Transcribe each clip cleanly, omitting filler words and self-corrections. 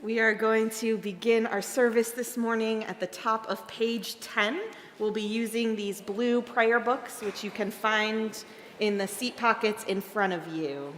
We are going to begin our service this morning at the top of page 10. We'll be using these blue prayer books, which you can find in the seat pockets in front of you.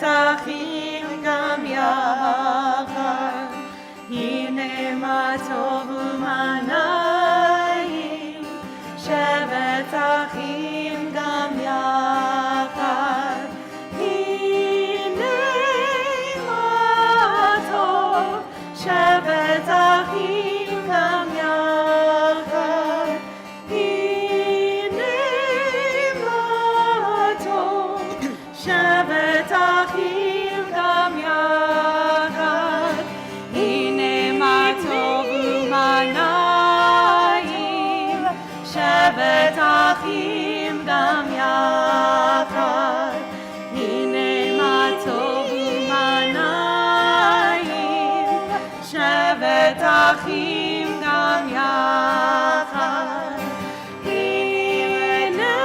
אחים גם יחד, הנה מה טוב ומה נעים, שבת אחים גם יחד, הנה מה טוב, שבת אחים גם יחד, הנה מה טוב, שבת אחים גם יחד, הנה מה טוב ומה נעים, שבת אחים גם יחד, הנה מה טוב ומה נעים, שבת אחים גם יחד, הנה מה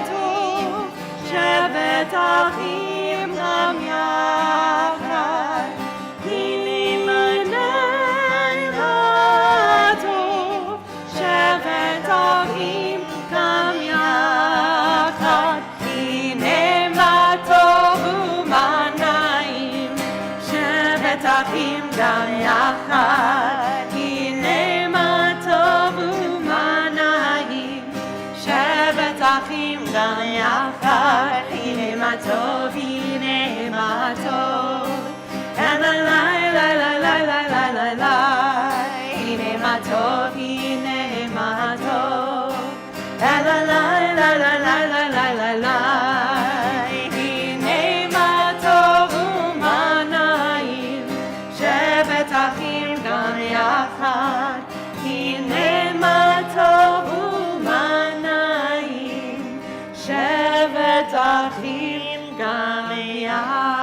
טוב, שבת אחים גם יחד, הנה מה טוב, שבת אחים גם יחד, הנה מה טוב ומה נעים, שבת אחים גם יחד, הנה מה טוב ומה נעים, שבת אחים גם יחד, הנה מה טוב, הנה מה טוב, la la la la la la la la la la, הנה מה טוב, הנה מה טוב, la la la la la la la la la la, הנה מה טוב ומה נעים, שבת אחים גם יחד, הנה מה טוב ומה נעים, שבת אחים גם יחד.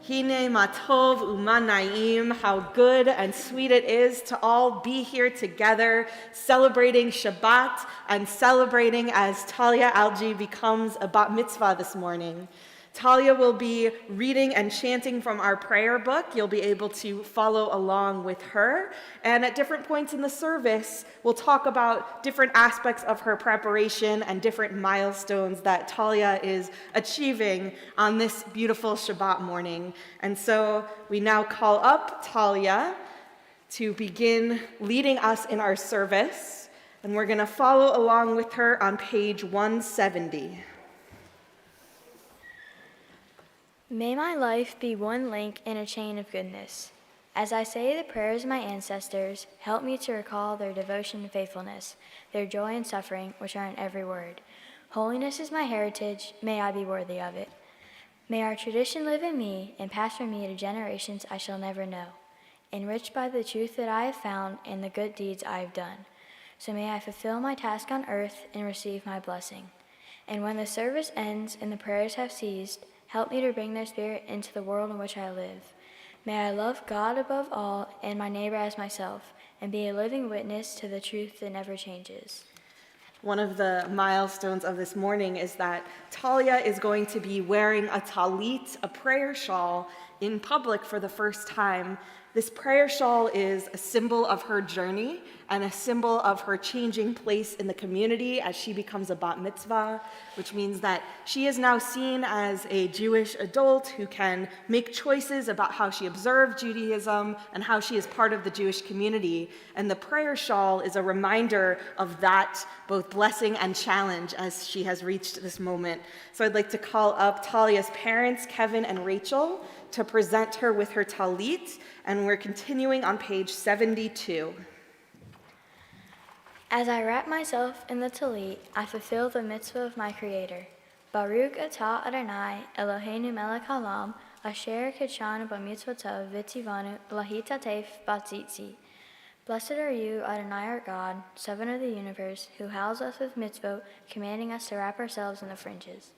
Hine ma tov u'ma na'im, how good and sweet it is to all be here together, celebrating Shabbat and celebrating as Talia Algee becomes a bat mitzvah this morning. Talia will be reading and chanting from our prayer book. You'll be able to follow along with her. And at different points in the service, we'll talk about different aspects of her preparation and different milestones that Talia is achieving on this beautiful Shabbat morning. And so we now call up Talia to begin leading us in our service. And we're going to follow along with her on page 170. May my life be one link in a chain of goodness. As I say the prayers of my ancestors, help me to recall their devotion and faithfulness, their joy and suffering, which are in every word. Holiness is my heritage, may I be worthy of it. May our tradition live in me and pass from me to generations I shall never know, enriched by the truth that I have found and the good deeds I have done. So may I fulfill my task on earth and receive my blessing. And when the service ends and the prayers have ceased, help me to bring their spirit into the world in which I live. May I love God above all and my neighbor as myself, and be a living witness to the truth that never changes. One of the milestones of this morning is that Talia is going to be wearing a talit, a prayer shawl, in public for the first time. This prayer shawl is a symbol of her journey and a symbol of her changing place in the community as she becomes a bat mitzvah, which means that she is now seen as a Jewish adult who can make choices about how she observes Judaism and how she is part of the Jewish community. And the prayer shawl is a reminder of that, both blessing and challenge, as she has reached this moment. So I'd like to call up Talia's parents, Kevin and Rachel, to present her with her talit, and we're continuing on page 72. As I wrap myself in the talit, I fulfill the mitzvah of my Creator. Baruch atah Adonai, Eloheinu melech haolam, asher kidshanu b'mitzvotav v'tzivanu lahitatef b'tzitzi. Blessed are you, Adonai our God, Sovereign of the universe, who housed us with mitzvot, commanding us to wrap ourselves in the fringes.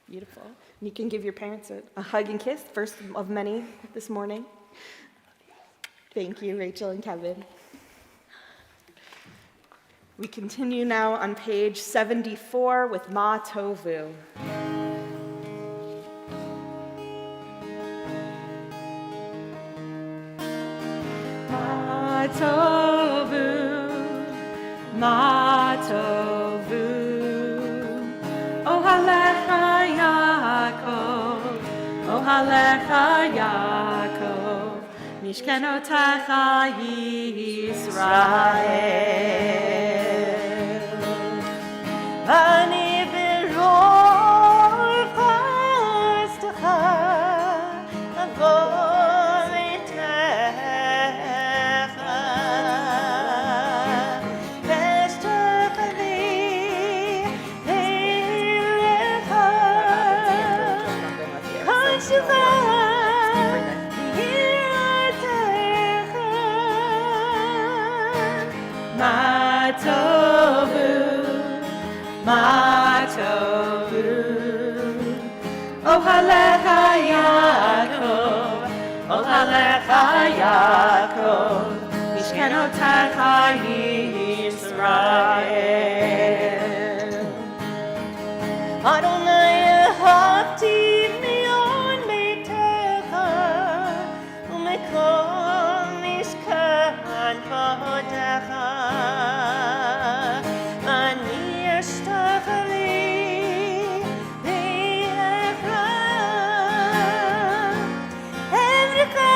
Beautiful. You can give your parents a hug and kiss, first of many this morning. Thank you, Rachel and Kevin. We continue now on page 74 with Ma Tovu. Ma tovu, ma tovu. Ohalecha Yaakov, ohalecha Yaakov, mishkenotecha Yisrael. Ani beror chastecha, avor itecha, v'estecha li eilecha, chastecha yi'atecha. Ma tovu, ma tovu. Ohalecha Yaakov, ohalecha Yaakov, mishkenotecha Yisrael. Adonai ahavti mion beitecha, umekol mishkan kodecha. Ani ashtachali be'echa, evrecha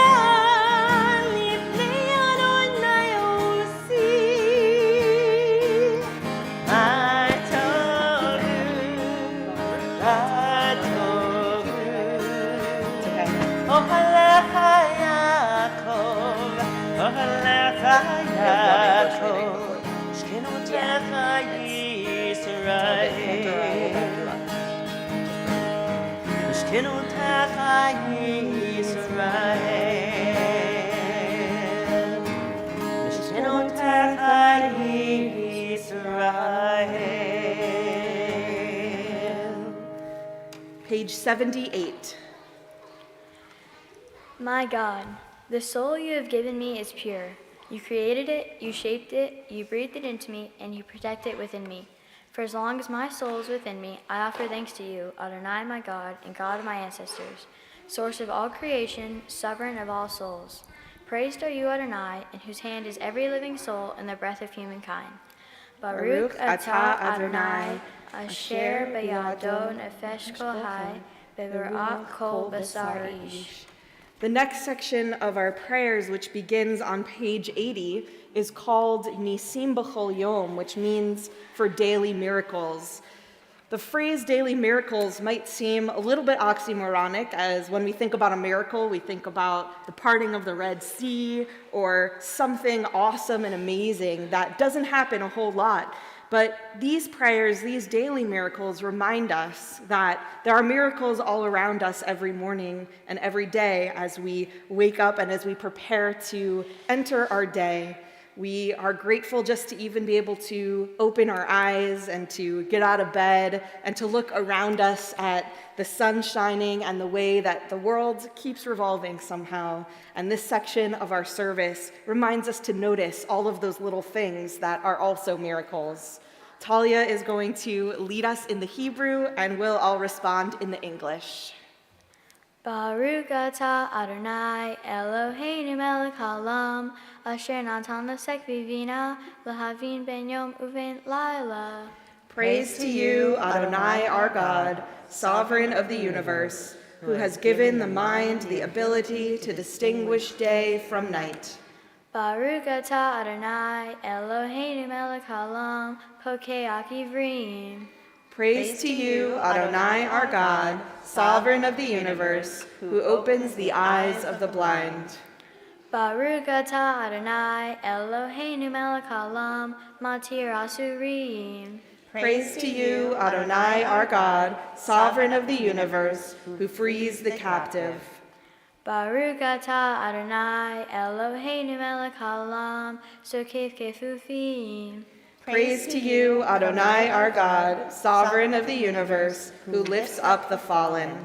lifnei Adonai osi. Ma tovu, ma tovu. Ohalecha Yaakov, ohalecha Yaakov, shkenotecha Yisrael. Shkenotecha Yisrael. Shkenotecha Yisrael. Page 78. My God, the soul you have given me is pure. You created it, you shaped it, you breathed it into me, and you protect it within me. For as long as my soul is within me, I offer thanks to you, Adonai my God, and God of my ancestors, source of all creation, sovereign of all souls. Praised are you, Adonai, in whose hand is every living soul and the breath of humankind. Baruch atah Adonai, asher b'yado nefesh kol hai, be'vira'at kol basar ish. The next section of our prayers, which begins on page 80, is called Nisim B'chol Yom, which means for daily miracles. The phrase daily miracles might seem a little bit oxymoronic, as when we think about a miracle, we think about the parting of the Red Sea or something awesome and amazing that doesn't happen a whole lot. But these prayers, these daily miracles, remind us that there are miracles all around us every morning and every day as we wake up and as we prepare to enter our day. We are grateful just to even be able to open our eyes and to get out of bed and to look around us at the sun shining and the way that the world keeps revolving somehow. And this section of our service reminds us to notice all of those little things that are also miracles. Talia is going to lead us in the Hebrew, and we'll all respond in the English. Baruch atah Adonai Eloheinu melech haolam, asher natan lasek vivina lahavin ben yom uven laila. Praise to you, Adonai our God, sovereign of the universe, who has given the mind the ability to distinguish day from night. Baruch atah Adonai Eloheinu melech haolam, pokeach ivrim. Praise to you, Adonai our God, sovereign of the universe, who opens the eyes of the blind. Baruch atah Adonai Eloheinu melech haolam matir asurim. Praise to you, Adonai, our God, sovereign of the universe, who frees the captive. Baruch atah Adonai Eloheinu melech haolam sokef kefufim. Praise to you, Adonai, our God, sovereign of the universe, who lifts up the fallen.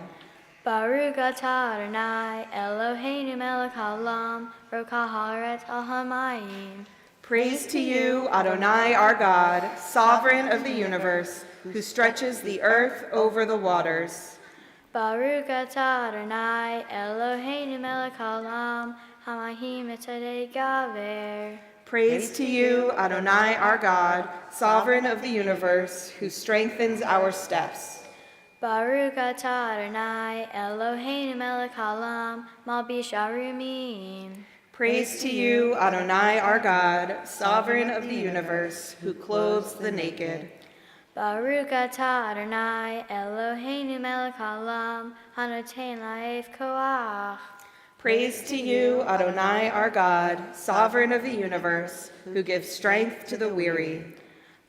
Baruch atah Adonai Eloheinu melech haolam rokah haaretz al hamayim. Praise to you, Adonai, our God, sovereign of the universe, who stretches the earth over the waters. Baruch atah Adonai Eloheinu melech haolam hamahim etzadei gaver. Praise to you, Adonai, our God, sovereign of the universe, who strengthens our steps. Baruch atah Adonai Eloheinu melech haolam malbish arumim. Praise to you, Adonai, our God, sovereign of the universe, who clothes the naked. Baruch atah Adonai Eloheinu melech haolam hanoten laef koach. Praise to you, Adonai, our God, sovereign of the universe, who gives strength to the weary.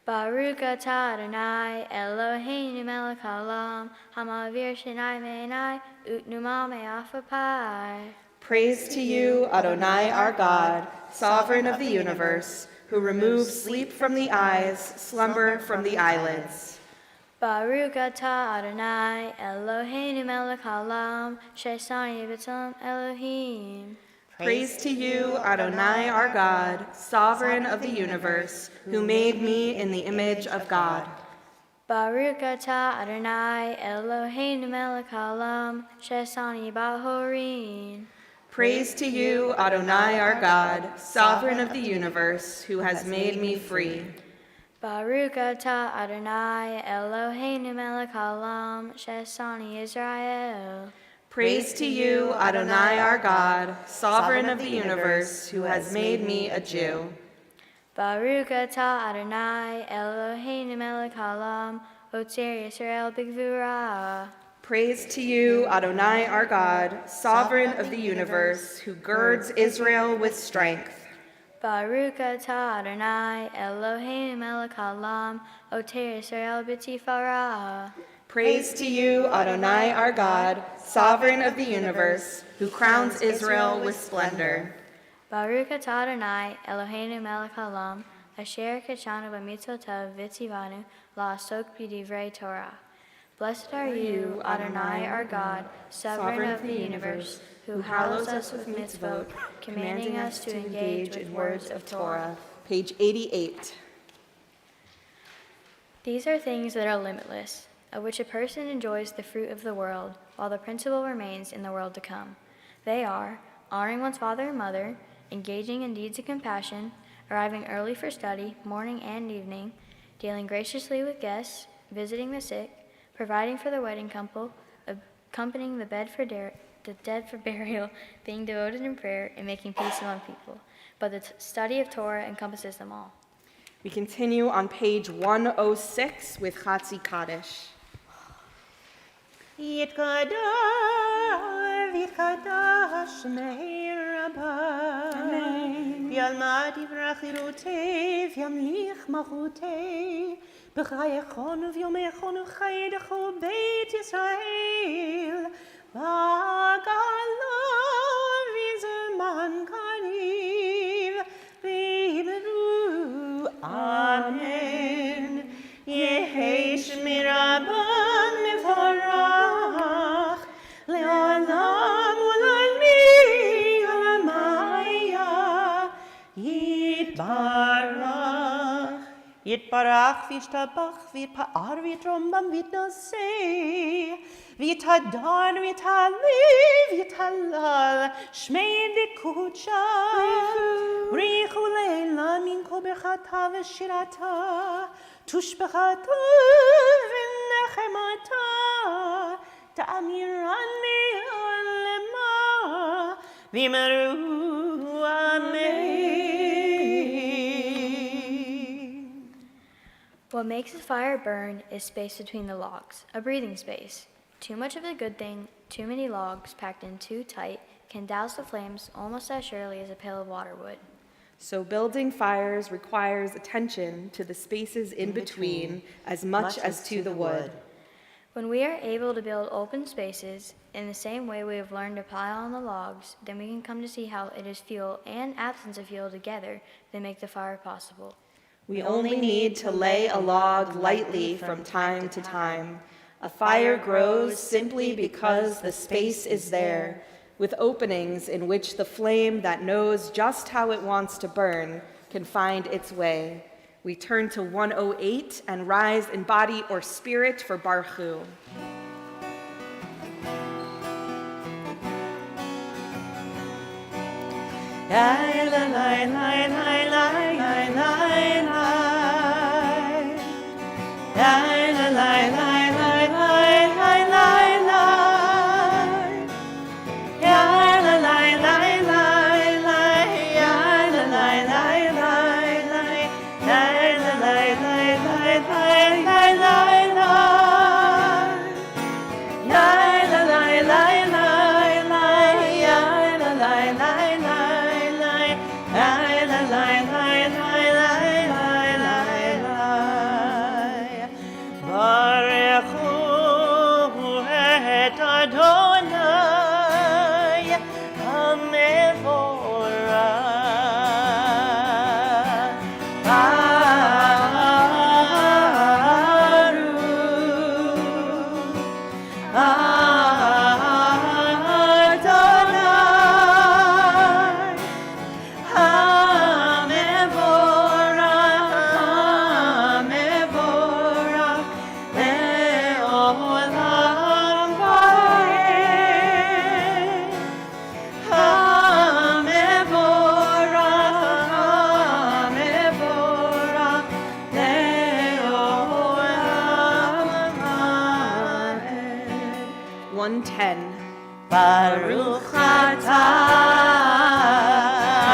Baruch atah Adonai Eloheinu melech haolam hamavir shinai meinai utnuma me'afapai. Praise to you, Adonai, our God, sovereign of the universe, who removes sleep from the eyes, slumber from the eyelids. Baruch atah Adonai Eloheinu melech haolam she'asani b'tzelem Elohim. Praise to you, Adonai, our God, sovereign of the universe, who made me in the image of God. Baruch atah Adonai Eloheinu melech haolam she'asani b'horin. Praise to you, Adonai, our God, sovereign of the universe, who has made me free. Baruch atah Adonai Eloheinu melech haolam she'asani Israel. Praise to you, Adonai, our God, sovereign of the universe, who has made me a Jew. Baruch atah Adonai Eloheinu melech haolam otzer Yisrael b'gvura. Praise to you, Adonai, our God, sovereign of the universe, who girds Israel with strength. Baruch atah Adonai Eloheinu melech haolam oter Yisrael b'tifara. Praise to you, Adonai, our God, sovereign of the universe, who crowns Israel with splendor. Baruch atah Adonai Eloheinu melech haolam asher kachanu b'mitzvotav v'tzivanu la'asok b'divrei Torah. Blessed are you, Adonai, our God, sovereign of the universe, who hallows us with mitzvot, commanding us to engage with words of Torah. Page 88. These are things that are limitless, of which a person enjoys the fruit of the world, while the principle remains in the world to come. They are honoring one's father and mother, engaging in deeds of compassion, arriving early for study, morning and evening, dealing graciously with guests, visiting the sick, providing for the wedding couple, accompanying the dead for burial, being devoted in prayer, and making peace among people. But the study of Torah encompasses them all. We continue on page 106 with Chatzi Kaddish. Yitkadash Meir Rabba Yalmad Yivrach Irutei Yamlich Machutei B'chayechon v'yomechon u'chayedecho Beit Yisrael V'agala v'zman kariv v'yimeru Amen Yehi Shmirabban Mevorach Le'olam u'lalmi Alamaya Yitbarach Yitbarach v'yishtabach v'yitpa'ar v'yitrombam v'yitnosei v'yitadar v'yitalev v'yitalal shmei dikucha richu leila minko bechata v'shirata tushbechata v'nechemata ta'amiran me'alema v'yimeru amen. What makes a fire burn is space between the logs, a breathing space. Too much of the good thing, too many logs packed in too tight, can douse the flames almost as surely as a pail of water would. So building fires requires attention to the spaces in between as much as to the wood. When we are able to build open spaces in the same way we have learned to pile on the logs, then we can come to see how it is fuel and absence of fuel together that make the fire possible. We only need to lay a log lightly from time to time. A fire grows simply because the space is there, with openings in which the flame that knows just how it wants to burn can find its way. We turn to 108 and rise in body or spirit for Baruch. Baruch atah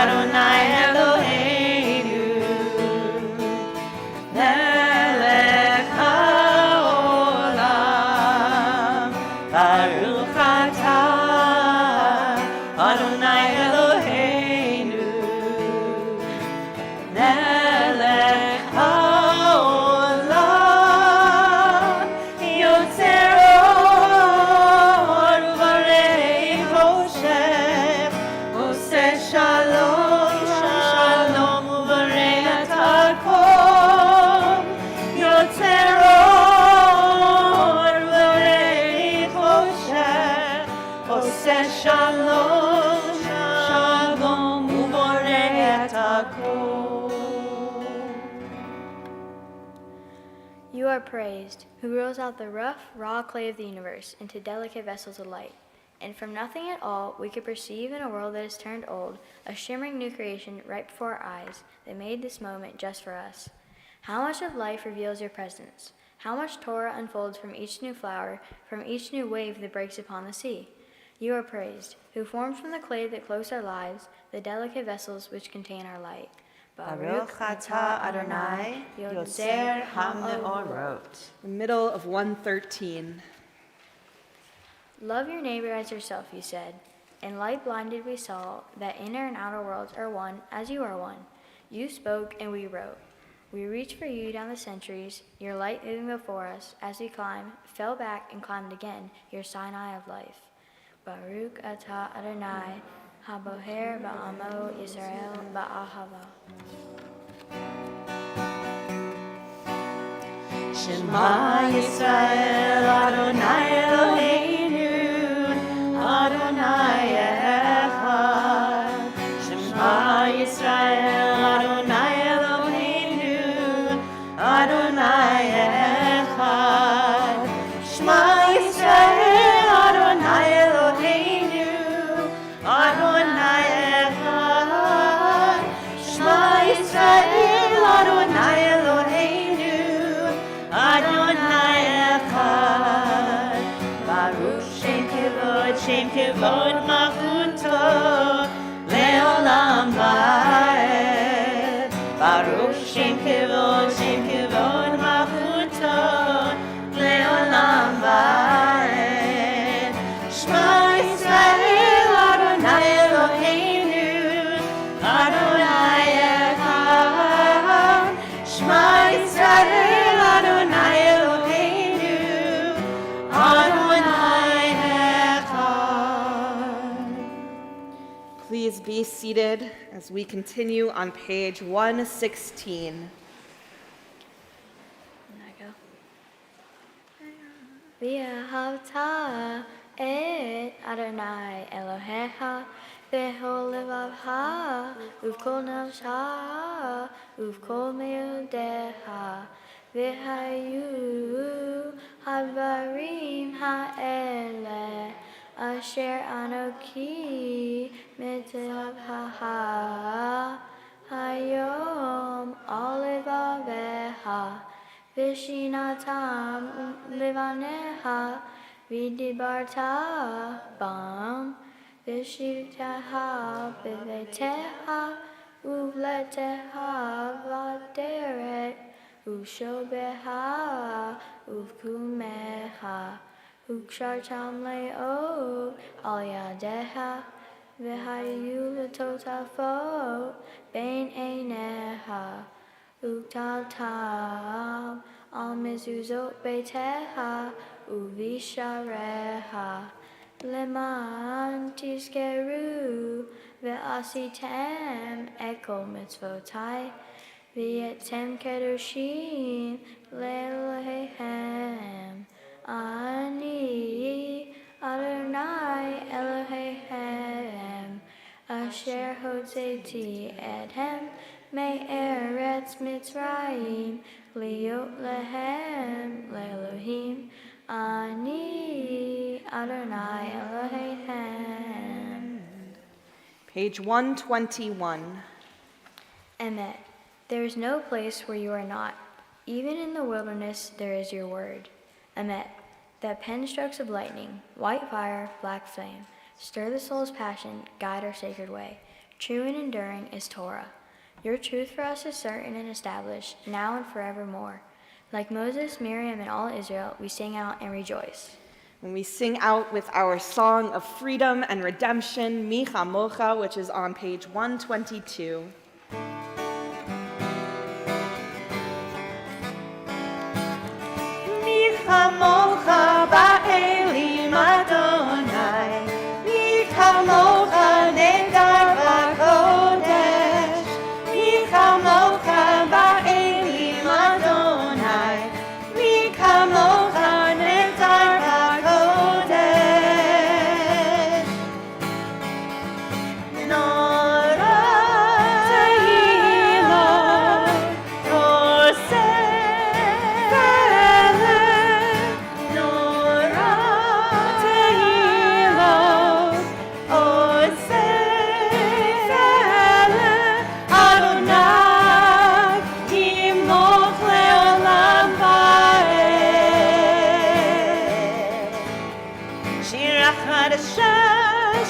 Adonai Eloheinu melech haolam. Baruch atah Adonai Eloheinu melech haolam. Yotzer You are praised, who rolls out the rough, raw clay of the universe into delicate vessels of light. And from nothing at all, we could perceive in a world that is turned old, a shimmering new creation right before our eyes that made this moment just for us. How much of life reveals your presence? How much Torah unfolds from each new flower, from each new wave that breaks upon the sea? You are praised, who formed from the clay that clothes our lives, the delicate vessels which contain our light. Baruch atah Adonai Yotzer HaMeorot. The middle of 113. Love your neighbor as yourself, you said. In light blinded we saw that inner and outer worlds are one as you are one. You spoke and we wrote. We reached for you down the centuries, your light moving before us as we climbed, fell back and climbed again, your Sinai of life. Baruch atah Adonai Haboher ba'amo Yisrael ba'ahava. Shema Yisrael Adonai Eloheinu Adonai Echad. Shema Yisrael Adonai Eloheinu Adonai Echad. Shema Yisrael Adonai Eloheinu Adonai Echad. Shema Yisrael Adonai Eloheinu Adonai Echad. Baruch Shem Kivod Malchuto Leolam Vaed. Baruch Shem Kivod Malchuto Leolam Vaed. Shema Yisrael Adonai seated as we continue on page 116. V'ahavta et Adonai Elohecha v'chol levavcha uv'kol nafsha uv'kol meodecha v'hayu hadvarim ha'ele asher anoki mitzvah hayom al levavecha Vishinatam livaneha vidibarta bam Vishitaha biveteha uvleteha vaderet ushobeha uvkumeha ukshartam leo al yadeha vihayu letotafo bein eineha Uktatam al mezuzot beiteha uvishareha leman tiskeru ve'asitem ekol mitzvotai v'yetem kedoshim le'elohehem ani Adonai Elohehem asher hotzeti edhem Me'eretz Mitzrayim liot lehem le'elohim ani Adonai Elohehem. Page 121. Emet, there is no place where you are not. Even in the wilderness there is your word. Emet, that pen strokes of lightning, white fire, black flame, stir the soul's passion, guide our sacred way. True and enduring is Torah. Your truth for us is certain and established, now and forevermore. Like Moses, Miriam, and all Israel, we sing out and rejoice. When we sing out with our song of freedom and redemption, Mi Chamocha, which is on page 122. Mi chamocha ba'elim Adonai, mi chamocha nedar v'kodesh, mi chamocha ba'elim Adonai, mi chamocha nedar v'kodesh. Nora tehilo, koseh Nora tehilo, oseh Adonai yimloch le'olam va'ed. Shira chadasha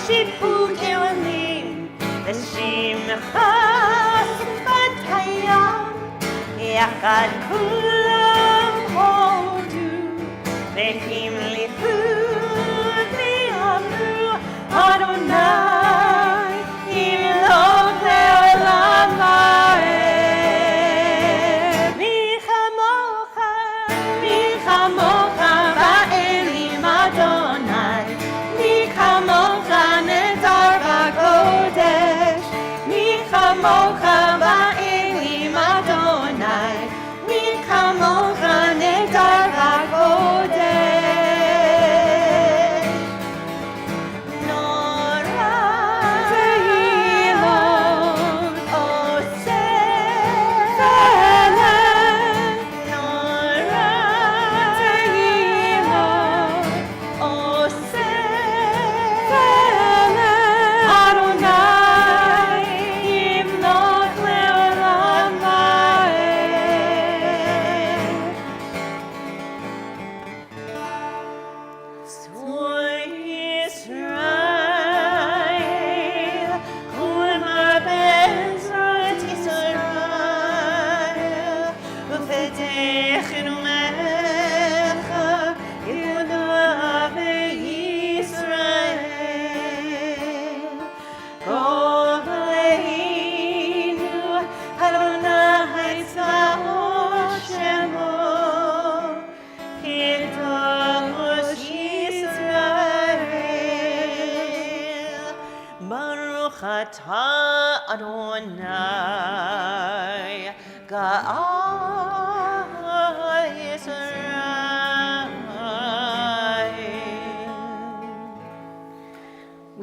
shiphu ke'olim v'shimcha sifat hayam yachad kulam hodu v'him lifud v'amru Adonai yimloch le'olam va'ed. Mi chamocha ba'elim Adonai, mi chamocha nedar v'kodesh, mi chamocha ba'elim Adonai, mi chamocha nedar v'kodesh.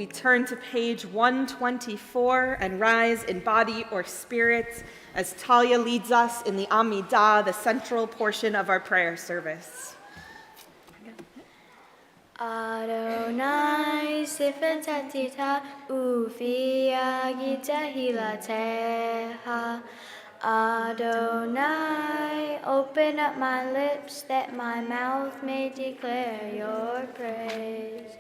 we turn to page 124 and rise in body or spirit as Talia leads us in the Amidah, the central portion of our prayer service. Adonai sifatatita ufia gita hilateha. Adonai, open up my lips that my mouth may declare your praise.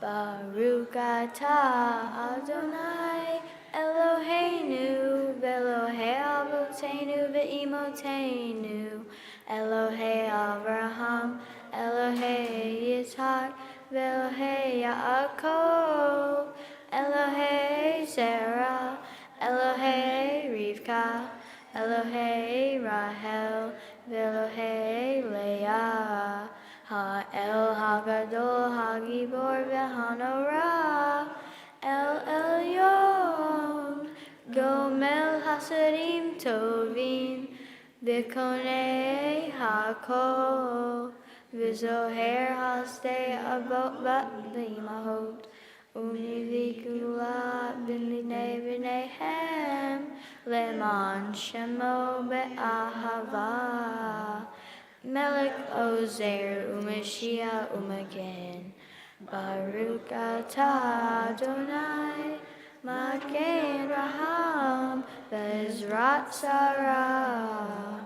Baruch atah Adonai Eloheinu ve'Elohei Avotenu ve'imotenu Elohei Avraham Elohei Yitzhak ve'Elohei Yaakov Elohei Sarah Elohei Rivka Elohei Rahel ve'Elohei Leah Ha'el Hagadol Hagibor ve'Hanorah El Elyon Gomel Hasadim Tovim V'Konei Hakol V'Zoher Hasdei Avot V'Imahot Umivikula B'nei B'neihem Leman Shemo Be'ahava Melech Ozer Umashiach Umagen Baruch atah Adonai Magen Raham Bezrat Sarah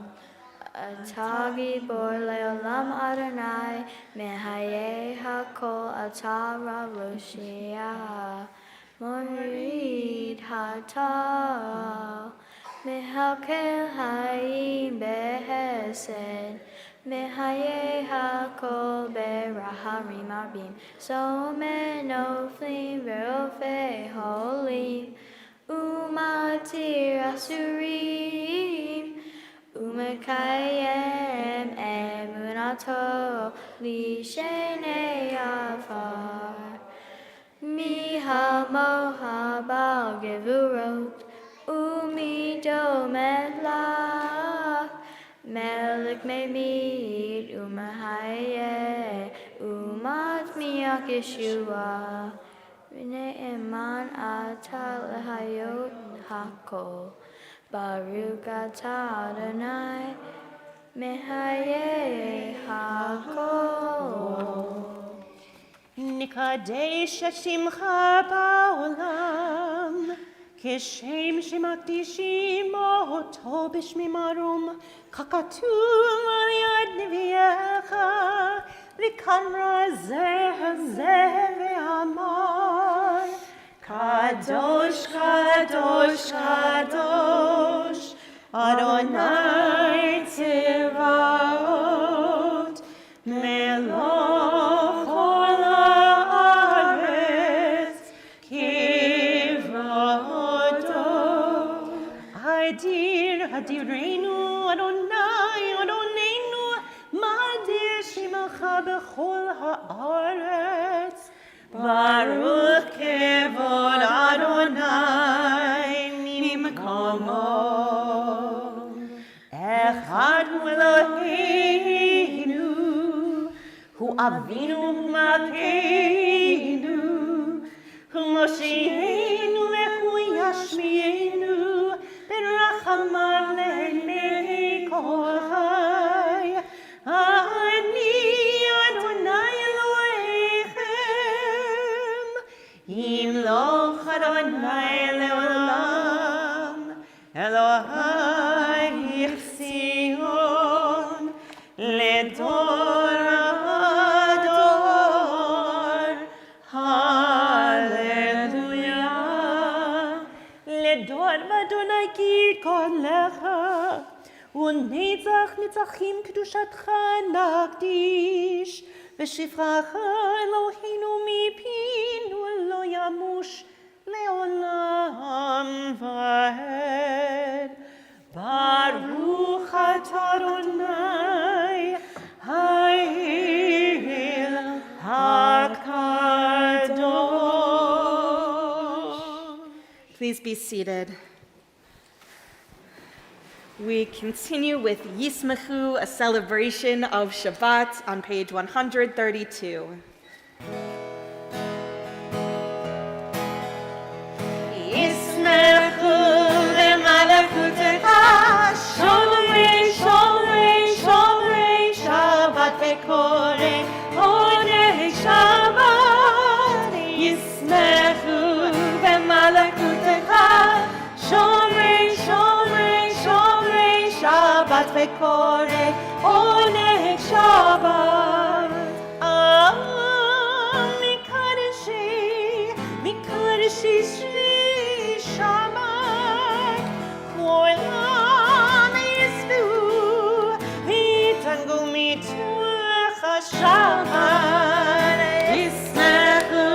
Atah Gibor Leolam Adonai Mehayeh Hakol Atah Rav Loshia Morid Hatah Mehakel Hayim Behesed Mehayeh Hakol Beraharim Arbim Somen Oflim Verofei Holim Umatir Asurim Umekayem Emunato Lishenei Afar Mihamoha Bal Gevurot Umido Melach Melech Memid Umahayeh Umat Miach Yeshua V'nei Eman Atal Hayot Hakol Baruch atah Adonai Mehayeh Hakol Nikadesh et Shimcha ba'olam Kishem shemakdishim oto b'shmi marum Kakatum al yad neviecha V'kamra zeh ve'amar Kadosh, Kadosh, Kadosh Adonai Tzevaot Meloch ol haaretz Kivodo Adirenu Adonai Adonenu Madir Shemacha b'chol haaretz Baruch kevod Adonai mimkomo Echad hu Eloheinu Hu Avinu hu Malkeinu Hu Mosheinu ve'hu Yashmienu Ben Rachamav le'nei kol chai Ani Adonai Elohechem Yimloch Adonai le'olam Elohai Yichzion Ledor Ador Hallelujah Ledor Adonai Kidkon Lecha U'netzach netzachim kedushatcha nakdish V'shifracha Eloheinu mipinu lo yamush leolam va'ed Baruch atah Adonai ha'el hakadosh. Please be seated. We continue with Yismachu, a celebration of Shabbat, on page 132. ישמחו במלכותך, שומרי שומרי שומרי שבת וקורא עונג שבת. ישמחו במלכותך, שומרי שומרי שומרי שבת וקורא עונג שבת. מקדשי שרי שבת, כולם ישבו ויתענגו מתוך השבת. ישמחו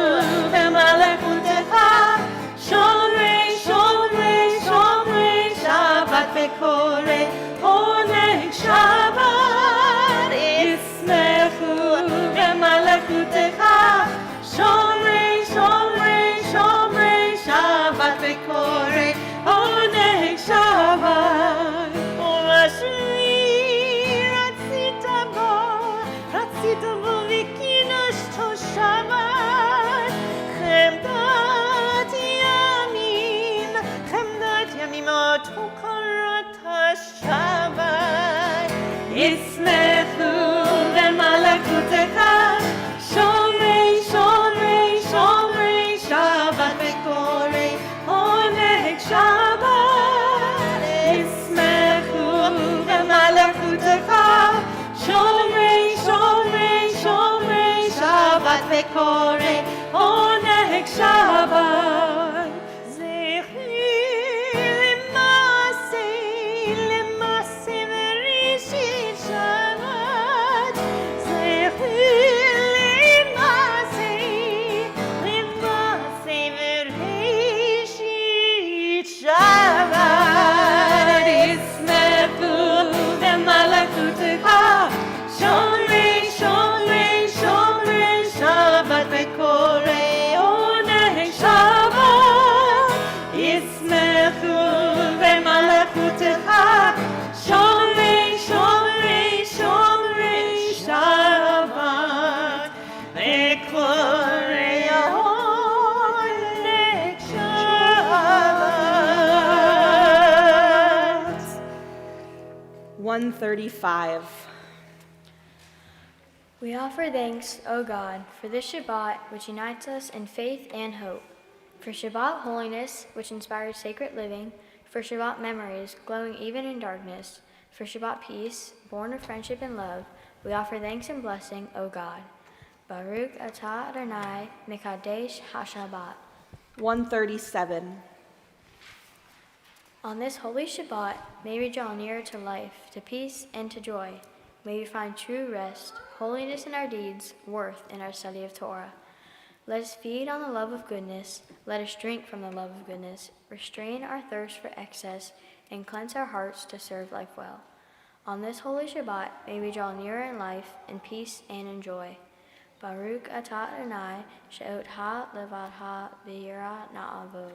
במלכותך, שומרי שומרי שומרי שבת וקורא עונג שבת. ישמחו במלכותך, שומרי שומרי שומרי שבת וקורא עונג שבת. ומשרי רצית בו וקידשתו שבת. חמדת ימים אותו קראת שבת. ישמחו במלכותך, שומרי שומרי שומרי שבת וקורא עונג שבת. ישמחו במלכותך, שומרי שומרי שומרי שבת וקורא עונג שבת. זכרי למעשה בראשית שבת. זכרי שומרי שומרי שומרי שבת וקורא עונג שבת. ישמחו במלכותך, שומרי שומרי שומרי שבת וקורא עונג שבת. 135. We offer thanks, O God, for this Shabbat which unites us in faith and hope, for Shabbat holiness which inspires sacred living, for Shabbat memories glowing even in darkness, for Shabbat peace born of friendship and love. We offer thanks and blessing, O God. Baruch atah Adonai Mekadesh HaShabbat. 137. On this holy Shabbat, may we draw nearer to life, to peace, and to joy. May we find true rest, holiness in our deeds, worth in our study of Torah. Let us feed on the love of goodness. Let us drink from the love of goodness. Restrain our thirst for excess, and cleanse our hearts to serve life well. On this holy Shabbat, may we draw nearer in life, in peace, and in joy. Baruch atah Adonai, she'ot ha levadha v'yira na'avo.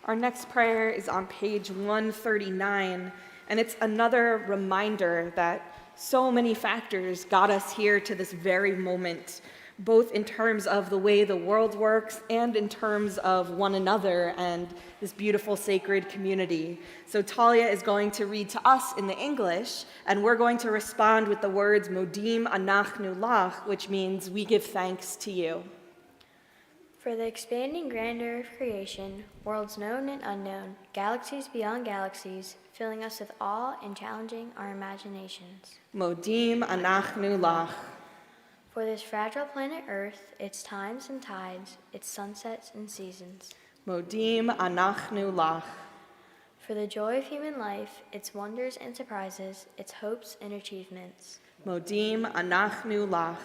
Our next prayer is on page 139, and it's another reminder that so many factors got us here to this very moment, both in terms of the way the world works and in terms of one another and this beautiful sacred community. So Talia is going to read to us in the English, and we're going to respond with the words Modim Anachnu Lach, which means we give thanks to you. For the expanding grandeur of creation, worlds known and unknown, galaxies beyond galaxies, filling us with awe and challenging our imaginations. Modim Anachnu Lach. For this fragile planet Earth, its times and tides, its sunsets and seasons. Modim Anachnu Lach. For the joy of human life, its wonders and surprises, its hopes and achievements. Modim Anachnu Lach.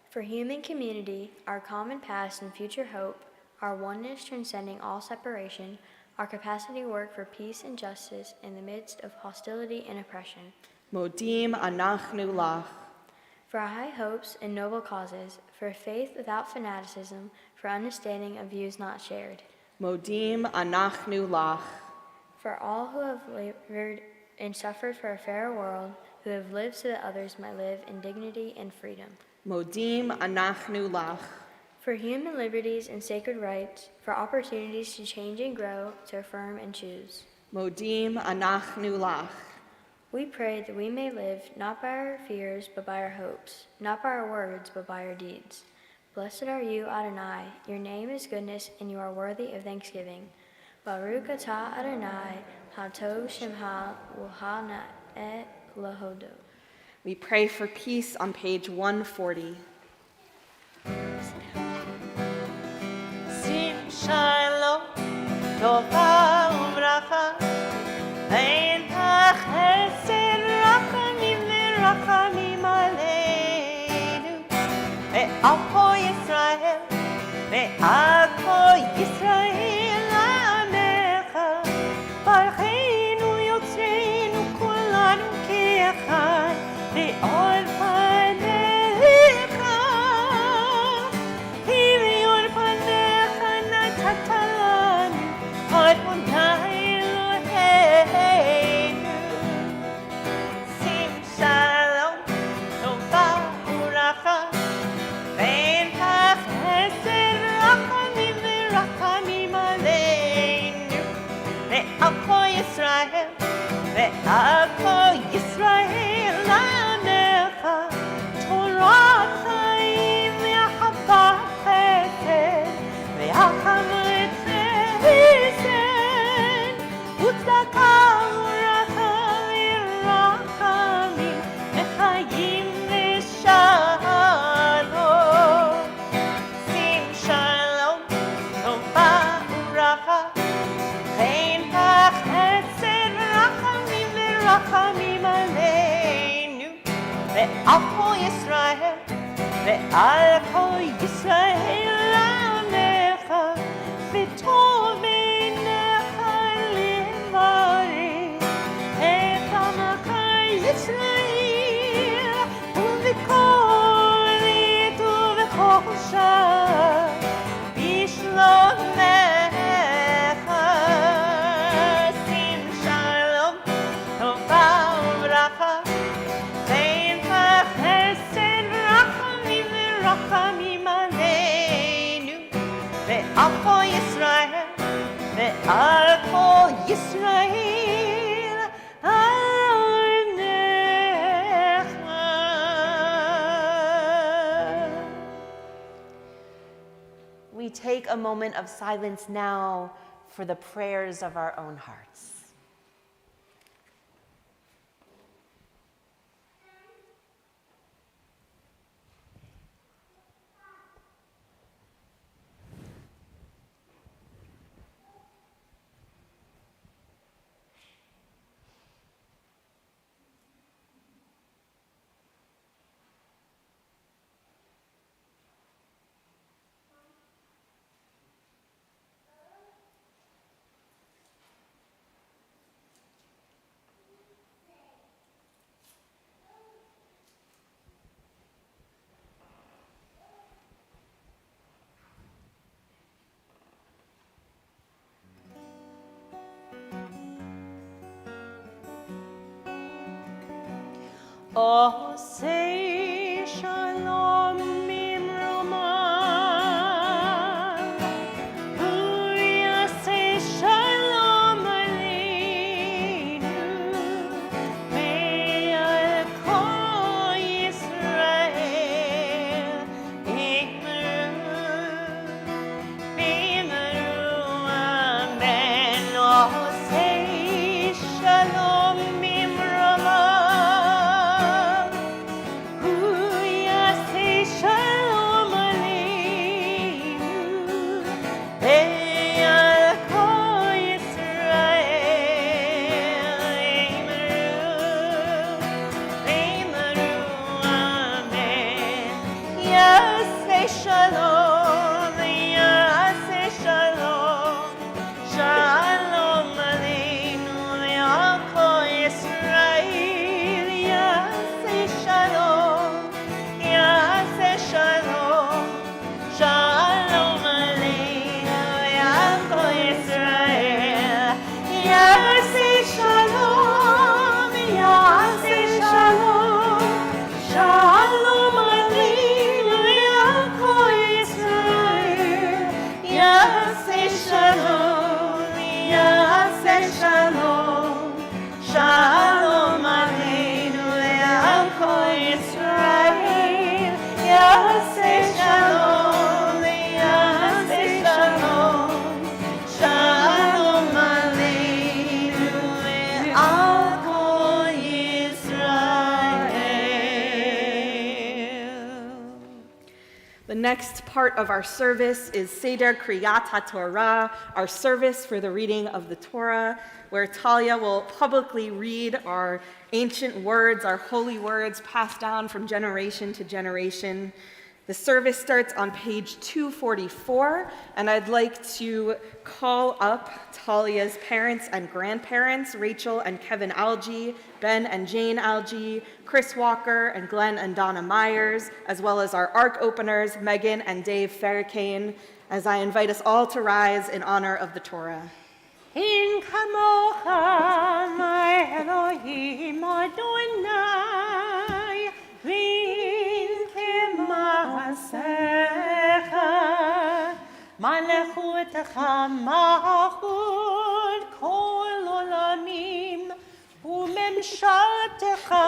For human community, our common past and future hope, our oneness transcending all separation, our capacity to work for peace and justice in the midst of hostility and oppression. Modim Anachnu Lach. For our high hopes and noble causes, for a faith without fanaticism, for understanding of views not shared. Modim Anachnu Lach. For all who have labored and suffered for a fairer world, who have lived so that others might live in dignity and freedom. Modim Anachnu Lach. for human liberties and sacred rights, for opportunities to change and grow, to affirm and choose. Modim anachnu lach. We pray that we may live not by our fears, but by our hopes, not by our words, but by our deeds. Blessed are you, Adonai. Your name is goodness, and you are worthy of thanksgiving. Baruch atah Adonai, hatov shemha u'hana'eh lahodo. We pray for peace on page 140. Sim shalom, tova u'bracha, ve'entach chesed rachamim ve'rachamim aleinu, ve'al kol Yisrael, ve'al kol Yisrael la'amecha, barecheinu yotzreinu kulanu ke'echad, ve'ol panecha, ve'ol panecha natata lanu, Adonai Eloheinu. Sim shalom, tova u'bracha, ve'entach chesed rachamim ve'rachamim aleinu, ve'al kol Yisrael, ve'al kol Yisrael la'amecha, Torah chaim ve'ahavat chesed, ve'achamet chesed, u'tzedaka u'racha ve'rachamim, ve'chayim ve'shalom. Sim shalom, tova u'bracha, ve'entach chesed rachamim ve'rachamim aleinu, ve'al kol Yisrael, ve'al kol Yisrael la'amecha, ve'tov beinecha levarech et amcha Yisrael, u'v'kol עת ובכל שעה בשלומך. שים שלום, טובה וברכה, ואין חסד ורחמים ורחמים עלינו, ועל כל ישראל, ועל כל ישראל עליך. We take a moment of silence now for the prayers of our own hearts. עושה שלום במרומיו, הוא יעשה שלום עלינו, ועל כל ישראל אמרו אמן. עושה שלום במרומיו, Shalom, Yaseh Shalom, Shalom Aleinu ve'al kol Yisrael. Yaseh Shalom, Yaseh Shalom, Shalom Aleinu ve'al kol Yisrael. Yaseh Shalom, Yaseh Shalom, Shalom Aleinu ve'al kol Yisrael. The next part of our service is Seder Kriyat HaTorah, our service for the reading of the Torah, where Talia will publicly read our ancient words, our holy words passed down from generation to generation. The service starts on page 244, and I'd like to call up Talia's parents and grandparents, Rachel and Kevin Algee, Ben and Jane Algee, Chris Walker and Glenn and Donna Myers, as well as our ark openers, Megan and Dave Ferricane, as I invite us all to rise in honor of the Torah. In kamocha, my Elohim Adonai, v'in kemasecha, malechutecha ma'achud kol olamim, u'memshaltecha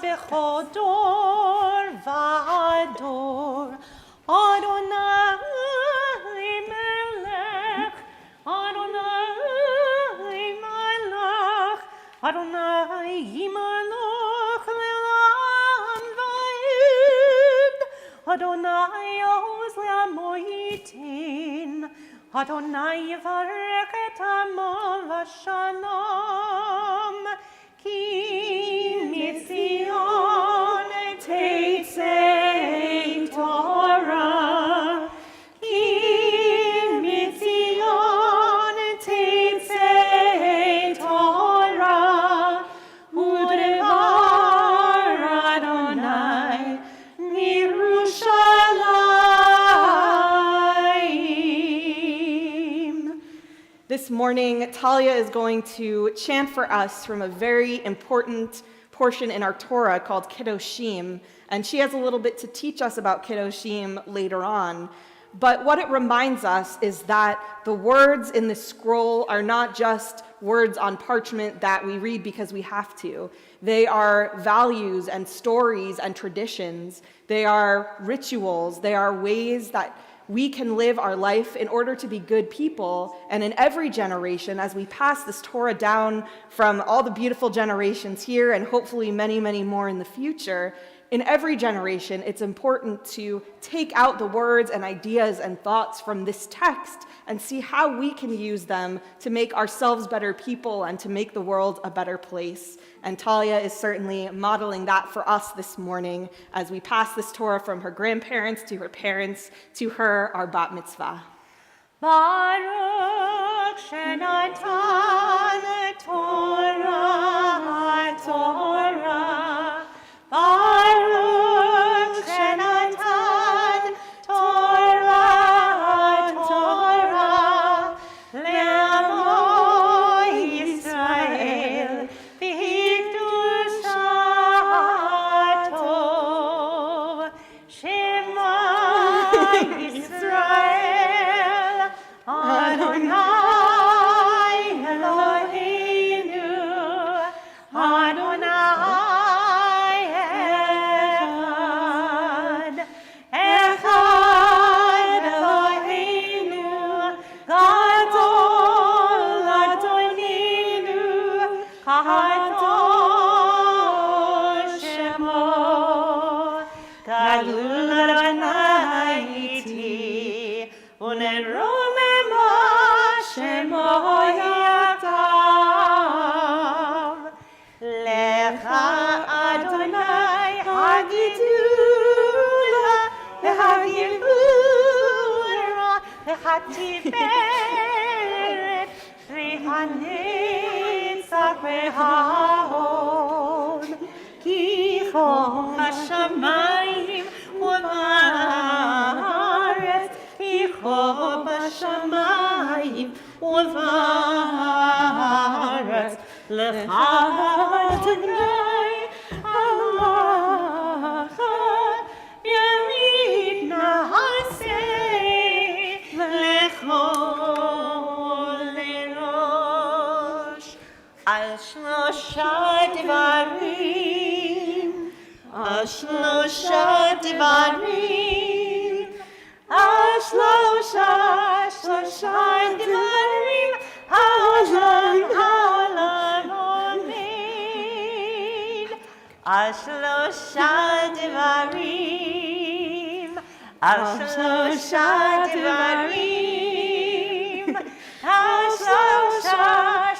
b'chol dor v'ador, Adonai melech, Adonai malach, Adonai yimalach le'olam va'ed, Adonai oz le'amoitin, Adonai yivarech et amo v'shalom, ki mitzion teitzei Torah, ki mitzion teitzei Torah, u'devar Adonai mirushalayim. This morning, Talia is going to chant for us from a very important portion in our Torah called Kiddushim, and she has a little bit to teach us about Kiddushim later on. But what it reminds us is that the words in the scroll are not just words on parchment that we read because we have to. They are values and stories and traditions. They are rituals. They are ways that we can live our life in order to be good people. And in every generation, as we pass this Torah down from all the beautiful generations here and hopefully many, many more in the future, in every generation, it's important to take out the words and ideas and thoughts from this text and see how we can use them to make ourselves better people and to make the world a better place. And Talia is certainly modeling that for us this morning as we pass this Torah from her grandparents to her parents to her, our bat mitzvah. Baruch shenatan Torah, Torah. Baruch shenatan Torah, Torah. Le'amo Yisrael v'hikdushato. Shema Yisrael Adonai Eloheinu, Adonai Echad, Echad Eloheinu, Gadol Adoninu, Kadosh Shemo, Gadol Adonai iti, Uneromema Shemo Yatav. Lecha Adonai hagidula, v'hagilura, v'hatiferet, v'hanetzach v'hahod. Ki chol hashamayim u'va'aretz, ki chol hashamayim u'va'aretz. Lecha Adonai Alacha, Yerid Na'aseh lechol erosh. Al shlosha devarim, al shlosha devarim, al shlosha devarim, haolam omeid. Al shlosha devarim, על שלושה דברים, על שלושה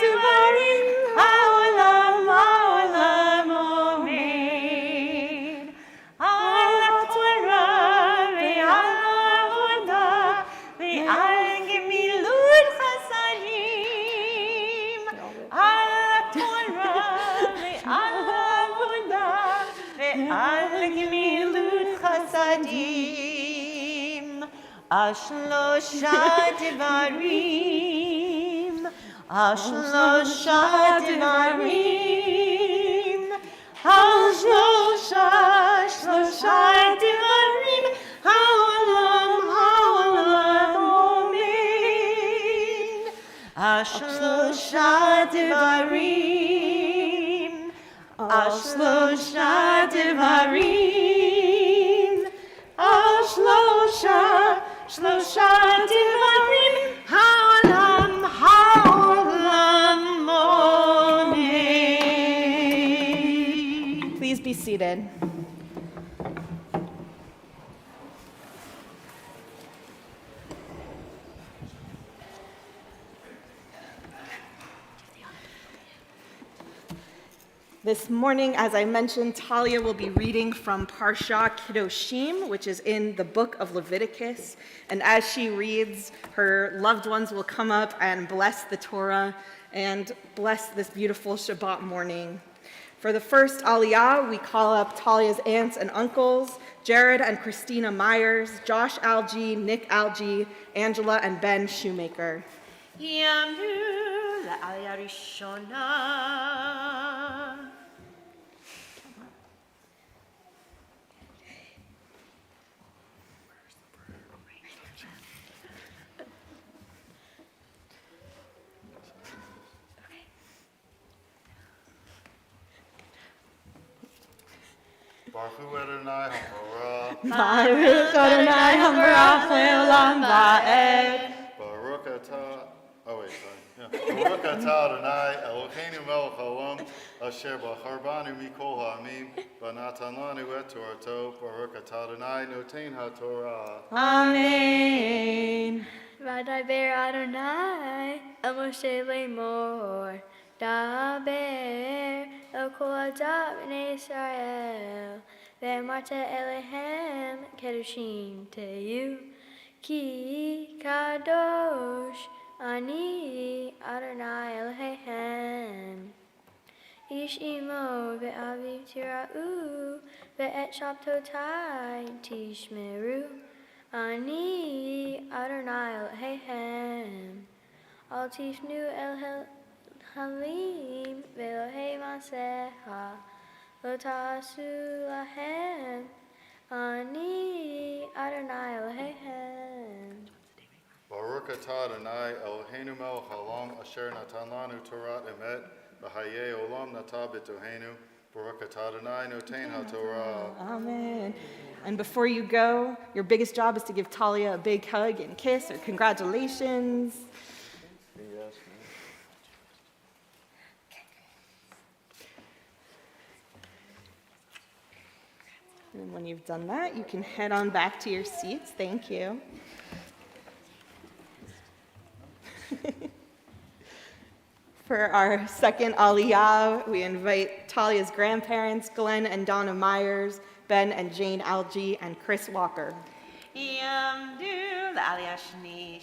דברים, העולם עומד, על התורה ועל העבודה ועל גמילות חסדים, על התורה ועל העבודה ועל גמילות חסדים, על שלושה דברים, על שלושה דברים, על שלושה דברים, העולם עומד, על שלושה דברים, על שלושה דברים, על שלושה דברים, העולם עומד. Please be seated. This morning, as I mentioned, Talia will be reading from Parsha Kedoshim, which is in the book of Leviticus. And as she reads, her loved ones will come up and bless the Torah and bless this beautiful Shabbat morning. For the first Aliyah, we call up Talia's aunts and uncles, Jared and Christina Myers, Josh Algee, Nick Algee, Angela and Ben Shoemaker. יעמדו לעלייה ראשונה. Baruch Hu Adonai HaMorah. Baruch Adonai HaMorach Le'olam Va'ed. Baruch Atah. Oh wait, sorry. Yeah. Baruch Atah Adonai Eloheinu Melech Haolam Asher B'charbanu Mikol Ha'amim V'natan Lanu Et Torato. Baruch Atah Adonai Noten HaTorah. Amen. Vadaber Adonai el Moshe Lemor, Daber el kol adam b'nei Yisrael, ve'amarta elehem kedoshim teyu, ki kadosh ani Adonai Elohehem. Ish imo ve'aviv tira'u, ve'et shabtotai tishmeru, ani Adonai Elohehem. Al tifnu el halim ve'lohei maseha, lo ta'asu lahem, ani Adonai Elohehem. Baruch Atah Adonai Eloheinu Melech Haolam Asher Natan Lanu Torat Emet V'Hayei Olam Natah B'Toheinu. Baruch Atah Adonai Noten HaTorah. Amen. And before you go, your biggest job is to give Talia a big hug and kiss or congratulations. And when you've done that, you can head on back to your seats. Thank you. For our second Aliyah, we invite Talia's grandparents, Glenn and Donna Myers, Ben and Jane Algee, and Chris Walker. יעמדו לעלייה שנית.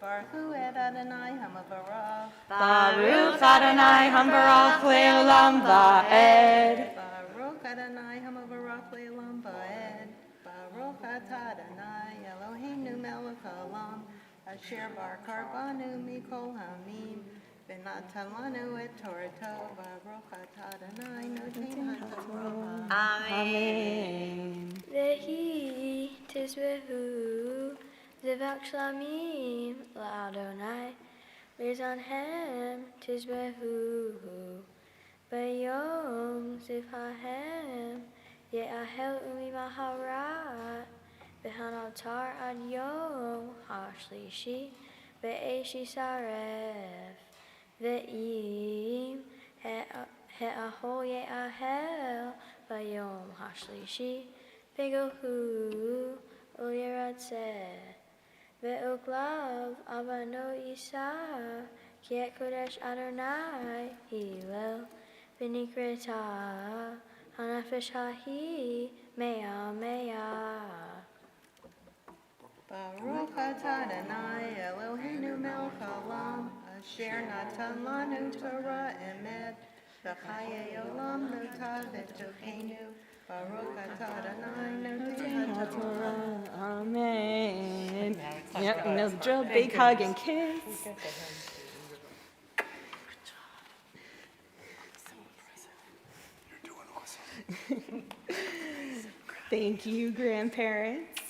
Baruch Hu Adonai HaMavarach. Baruch Adonai HaMorach Le'olam Va'ed. Baruch Adonai HaMavarach Le'olam Va'ed. Baruch Atah Adonai Eloheinu Melech Haolam Asher B'charbanu Mikol Ha'amim V'natan Lanu Et Torato. Baruch Atah Adonai Noten HaTorah. Amen. Vehi tizbehu zivak shlamim la'Adonai, lizonhem tizbehu bayom zivhahem ye'ahel umi maharat v'han altar ad yom hashlishi ve'eshi saref ve'im he'ahol ye'ahel bayom hashlishi ve'gohu ul yeratzeh ve'oklav avano isa kiet kodesh Adonai hillel v'nikreta hanafesh hahi mea mea. Baruch atah Adonai Eloheinu melech haolam asher natan lanu Torah emet v'chayei olam notav v'tochenu. Baruch atah Adonai noten haTorah. Amen. Yep, you know the drill. Big hug and kiss. Thank you, grandparents.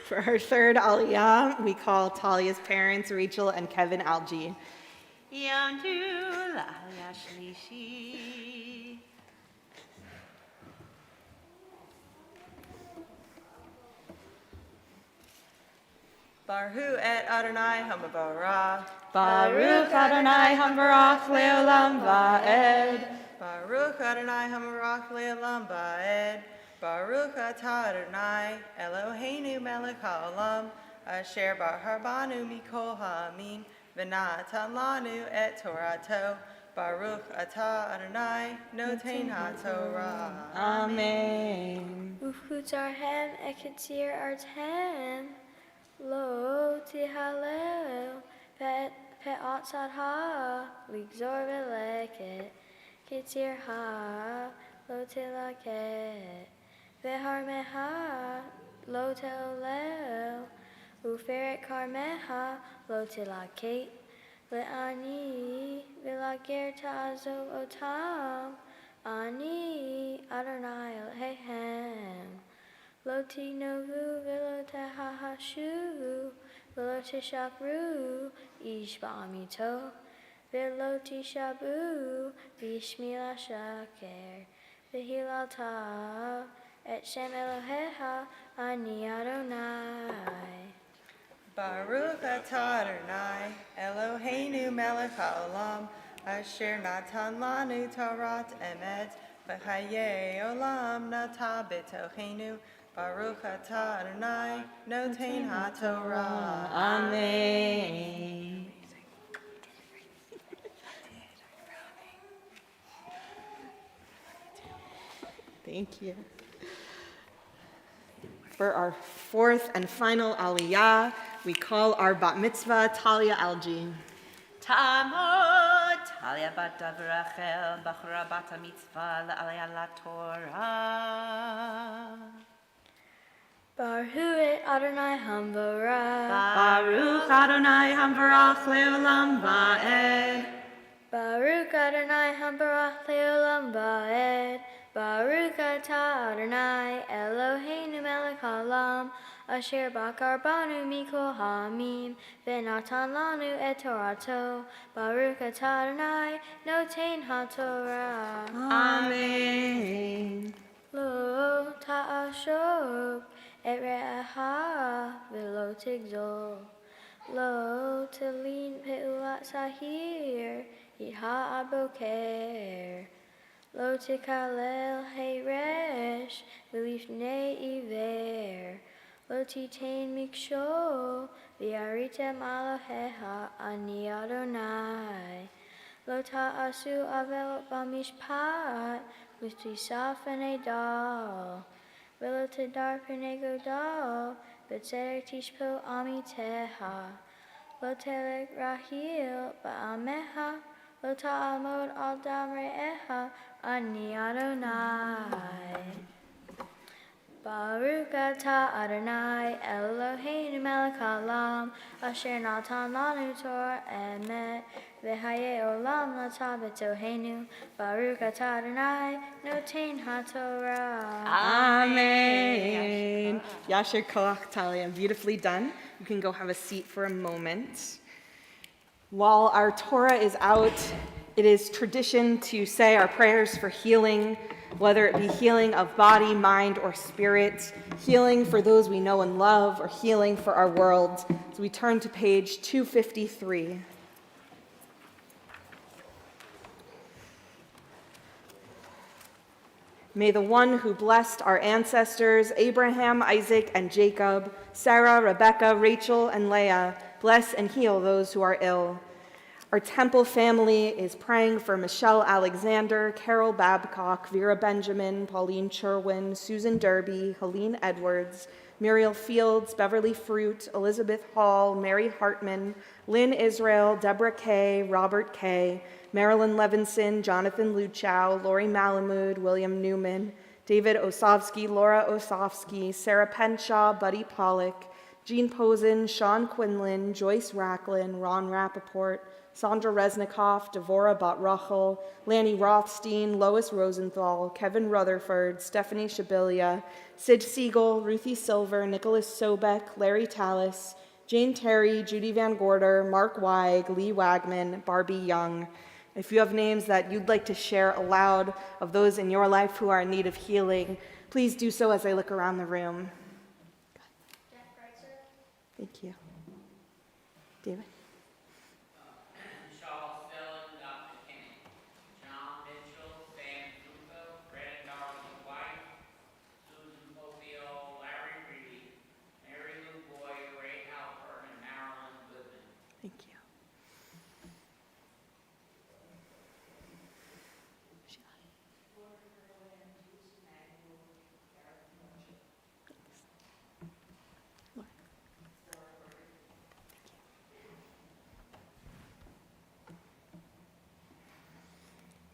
For our third Aliyah, we call Talia's parents, Rachel and Kevin Algee. Yom Tu L'Aliyah Shlishi. Baruch et Adonai Hamabarah. Baruch Adonai Hambarach Leolam Va'ed. Baruch Adonai Hamarach Le'olam Ba'ed. Baruch atah Adonai Eloheinu melech haolam asher b'harbanu mikol ha'amin v'natan lanu et Torato. Baruch atah Adonai noten haTorah. Amen. Ufutarhem eketzir artem lo tihalel pe'at sadha ligzor veleket ketzir ha lo tilaket veharmeha lo teolel uferet karmeha lo tilaket le'ani v'lager ta'azov otam ani Adonai Elohehem lo tinovu v'lo tehahashu v'lo tishakru ish ba'amito v'lo tishabu b'shmi l'shaker v'hilalta et shem Elohecha ani Adonai. Baruch atah Adonai Eloheinu melech haolam asher natan lanu Torat emet v'chayei olam nata b'tochenu. Baruch atah Adonai noten haTorah. Amen. Thank you. For our fourth and final Aliyah, we call our bat mitzvah Talia Algee. Tamod Talia bat Rachel Bachura bat Mitzvah L'Aliyah LaTorah. Baruch et Adonai Hamvarah. Baruch Adonai Hamvarach Leolam Va'ed. Baruch Adonai Hamvarach Leolam Va'ed. Baruch atah Adonai Eloheinu melech haolam asher bakar banu mikol ha'amim v'natan lanu et Torato. Baruch atah Adonai noten haTorah. Amen. Lo ta'ashok et re'echa v'lo tigzol. Lo telin pe'ulat sahir yitha aboker. Lo tikalel heiresh v'lifnei iver. Lo titain mikshol v'yaritem Elohecha ani Adonai. Lo ta'asu avel b'mishpat v'tisaf v'nei dal. V'lo tidar p'nei godal v'tzedek tishpo amiteha. Lo telek rahil ba'ameha. Lo ta'amod al dam re'eha ani Adonai. Baruch atah Adonai Eloheinu melech haolam asher natan lanu Torah emet v'hayei olam latah b'tohenu Baruch atah Adonai noten haTorah. Amen. Yasher koach, Talia. Beautifully done. You can go have a seat for a moment. While our Torah is out, it is tradition to say our prayers for healing, whether it be healing of body, mind, or spirit, healing for those we know and love, or healing for our world. So we turn to page 253. May the one who blessed our ancestors, Abraham, Isaac, and Jacob, Sarah, Rebekah, Rachel, and Leah, bless and heal those who are ill. Our temple family is praying for Michelle Alexander, Carol Babcock, Vera Benjamin, Pauline Sherwin, Susan Derby, Helene Edwards, Muriel Fields, Beverly Fruit, Elizabeth Hall, Mary Hartman, Lynn Israel, Deborah Kay, Robert Kay, Marilyn Levinson, Jonathan Luchow, Lori Malamud, William Newman, David Osofsky, Laura Osofsky, Sarah Penshaw, Buddy Pollock, Jean Posen, Sean Quinlan, Joyce Racklin, Ron Rappaport, Sandra Resnikoff, Devora Bot-Rachel, Lanny Rothstein, Lois Rosenthal, Kevin Rutherford, Stephanie Shabilia, Sid Siegel, Ruthie Silver, Nicholas Sobek, Larry Tallis, Jane Terry, Judy Van Gorder, Mark Weig, Lee Wagman, Barbie Young. If you have names that you'd like to share aloud of those in your life who are in need of healing, please do so as I look around the room. Thank you. David? Charles Dillon, Dr. Kinney, John Mitchell, Sam Zuko, Brandon Darwin's wife, Susan Popio, Larry Reed, Mary Lou Boyd, Ray Halpern, and Marilyn Goodman. Thank you.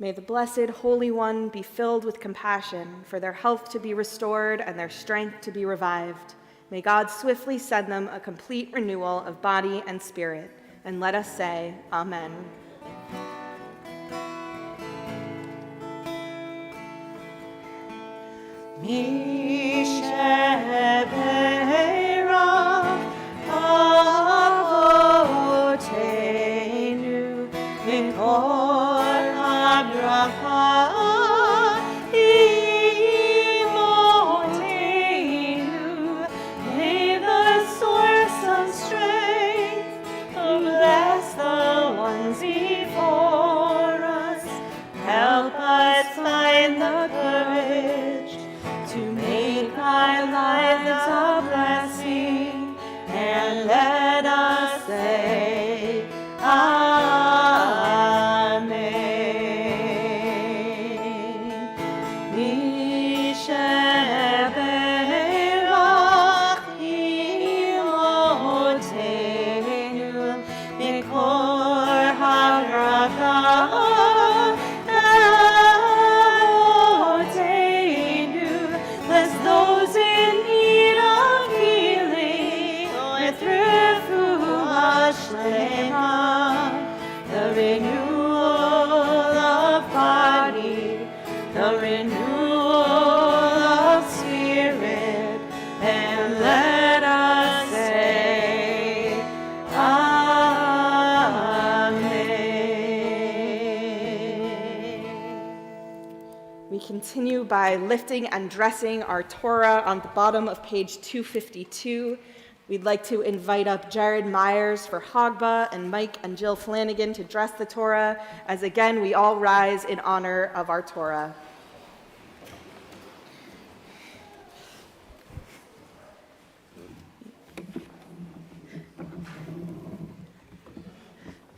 May the Blessed Holy One be filled with compassion, for their health to be restored and their strength to be revived. May God swiftly send them a complete renewal of body and spirit. And let us say, Amen. May the source of strength bless the ones before us. Help us find the courage to make our lives a blessing, and let us say, Amen. Bless those in need of healing with refuah shlema, the renewal of body, the renewal of spirit, and let us say, Amen. We continue by lifting and dressing our Torah on the bottom of page 252. We'd like to invite up Jared Myers for Hagba and Mike and Jill Flanagan to dress the Torah, as again we all rise in honor of our Torah.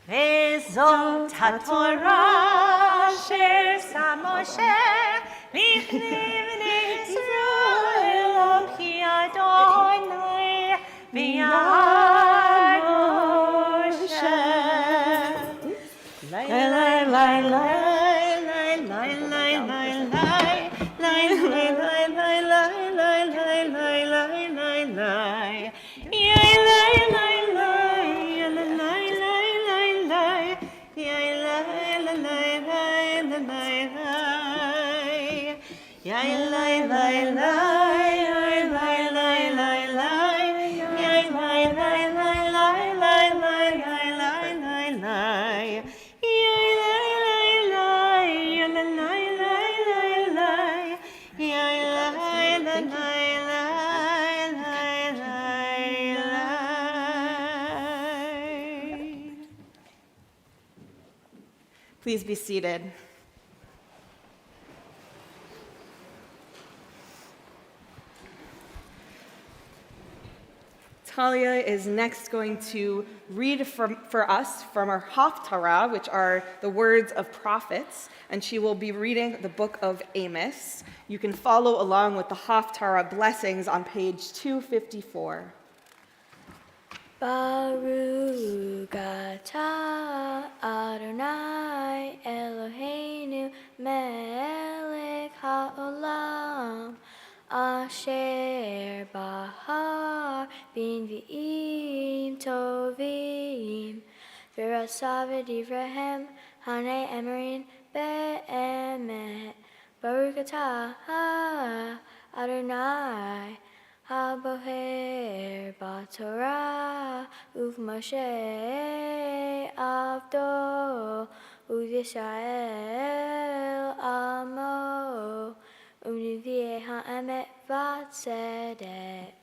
וזאת התורה אשר שם משה לפני בני ישראל, כי אדוני ביד משה. לי לי לי לי לי לי לי לי לי לי לי לי לי Please be seated. Talia is next going to read for us from our Haftarah, which are the words of prophets, and she will be reading the book of Amos. You can follow along with the Haftarah blessings on page 254. Baruch atah Adonai Eloheinu melech haolam asher bahar bin v'im tovim v'rasav v'divrehem hanei emerin be'emet Baruch atah Adonai Haboher b'Torah u'Moshe avdo u'Yisrael amo u'Nevi'ei ha'emet v'tzedek.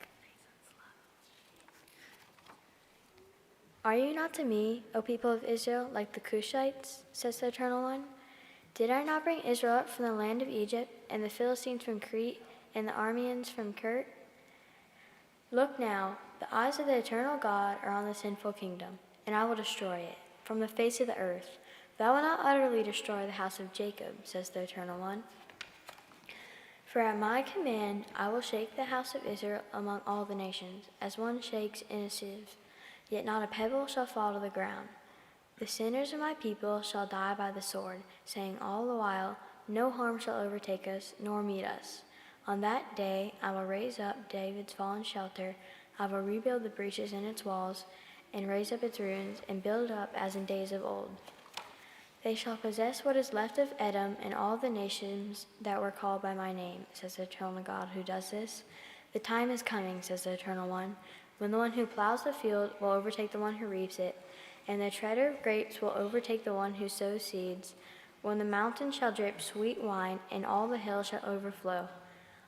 Are you not to me, O people of Israel, like the Cushites, says the Eternal One? Did I not bring Israel up from the land of Egypt, and the Philistines from Crete, and the Arameans from Kir? Look now, the eyes of the eternal God are on the sinful kingdom, and I will destroy it from the face of the earth. But I will not utterly destroy the house of Jacob, says the Eternal One. For at my command I will shake the house of Israel among all the nations, as one shakes in a sieve, yet not a pebble shall fall to the ground. The sinners of my people shall die by the sword, saying all the while, no harm shall overtake us, nor meet us. On that day I will raise up David's fallen shelter, I will rebuild the breaches in its walls, and raise up its ruins, and build it up as in days of old. They shall possess what is left of Edom and all the nations that were called by my name, says the Eternal God who does this. The time is coming, says the Eternal One, when the one who plows the field will overtake the one who reaps it, and the treader of grapes will overtake the one who sows seeds, when the mountains shall drip sweet wine, and all the hills shall overflow.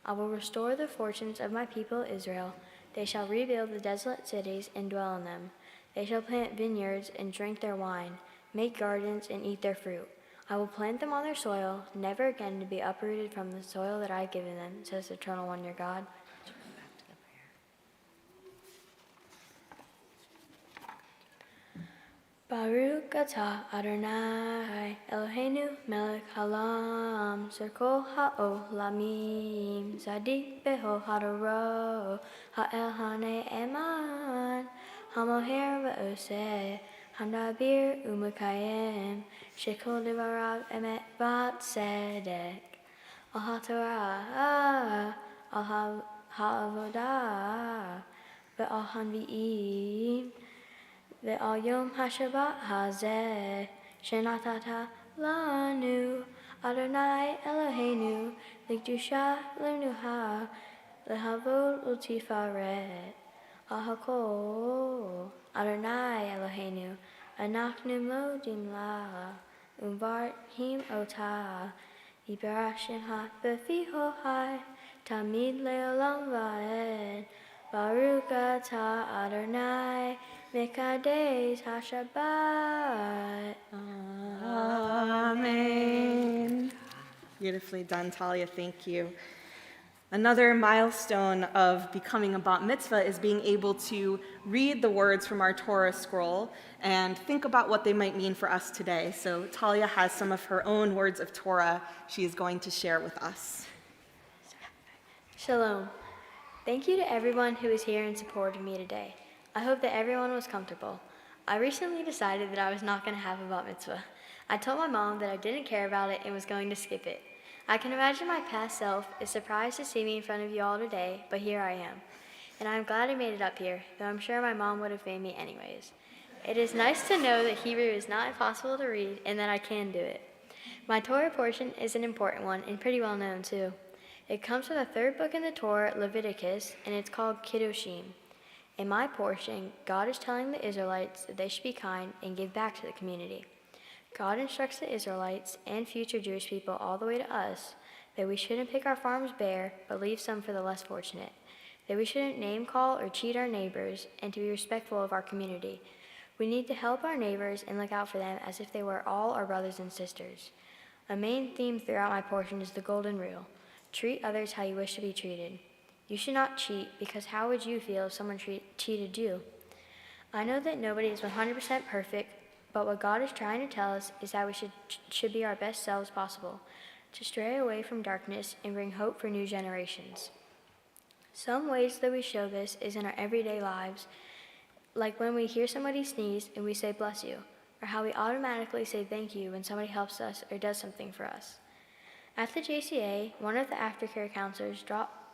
I will restore the fortunes of my people Israel. They shall rebuild the desolate cities and dwell in them. They shall plant vineyards and drink their wine, make gardens and eat their fruit. I will plant them on their soil, never again to be uprooted from the soil that I have given them, says the Eternal One your God. Baruch atah Adonai Eloheinu melech haolam zerko ha'olamim zadik beho hadoro ha'el ha'ne'eman hamoher v'oseh hamdabir u'mekayem shekol devarav emet v'tzedek al ha'torah al ha'avodah ve'al hanvi'im Ve'al yom hashabat hazeh shenatata lanu Adonai Eloheinu l'kedusha l'menuha lehavod u'tifaret al hakol Adonai Eloheinu anachnu modim la u'mvarchim otah yibarach shemha b'fi hohai tamid le'olam va'ed Baruch atah Adonai Mekadesh HaShabbat. Amen. Beautifully done, Talia. Thank you. Another milestone of becoming a bat mitzvah is being able to read the words from our Torah scroll and think about what they might mean for us today. So Talia has some of her own words of Torah she is going to share with us. Shalom. Thank you to everyone who is here in support of me today. I hope that everyone was comfortable. I recently decided that I was not going to have a bat mitzvah. I told my mom that I didn't care about it and was going to skip it. I can imagine my past self is surprised to see me in front of you all today, but here I am. And I'm glad I made it up here, though I'm sure my mom would have made me anyways. It is nice to know that Hebrew is not impossible to read and that I can do it. My Torah portion is an important one and pretty well known too. It comes from the third book in the Torah, Leviticus, and it's called Kiddushim. In my portion, God is telling the Israelites that they should be kind and give back to the community. God instructs the Israelites and future Jewish people all the way to us that we shouldn't pick our farms bare, but leave some for the less fortunate, that we shouldn't name call or cheat our neighbors, and to be respectful of our community. We need to help our neighbors and look out for them as if they were all our brothers and sisters. A main theme throughout my portion is the golden rule. Treat others how you wish to be treated. You should not cheat, because how would you feel if someone cheated you? I know that nobody is 100% perfect, but what God is trying to tell us is that we should be our best selves possible, to stray away from darkness and bring hope for new generations. Some ways that we show this is in our everyday lives, like when we hear somebody sneeze and we say bless you, or how we automatically say thank you when somebody helps us or does something for us. At the JCA, one of the aftercare counselors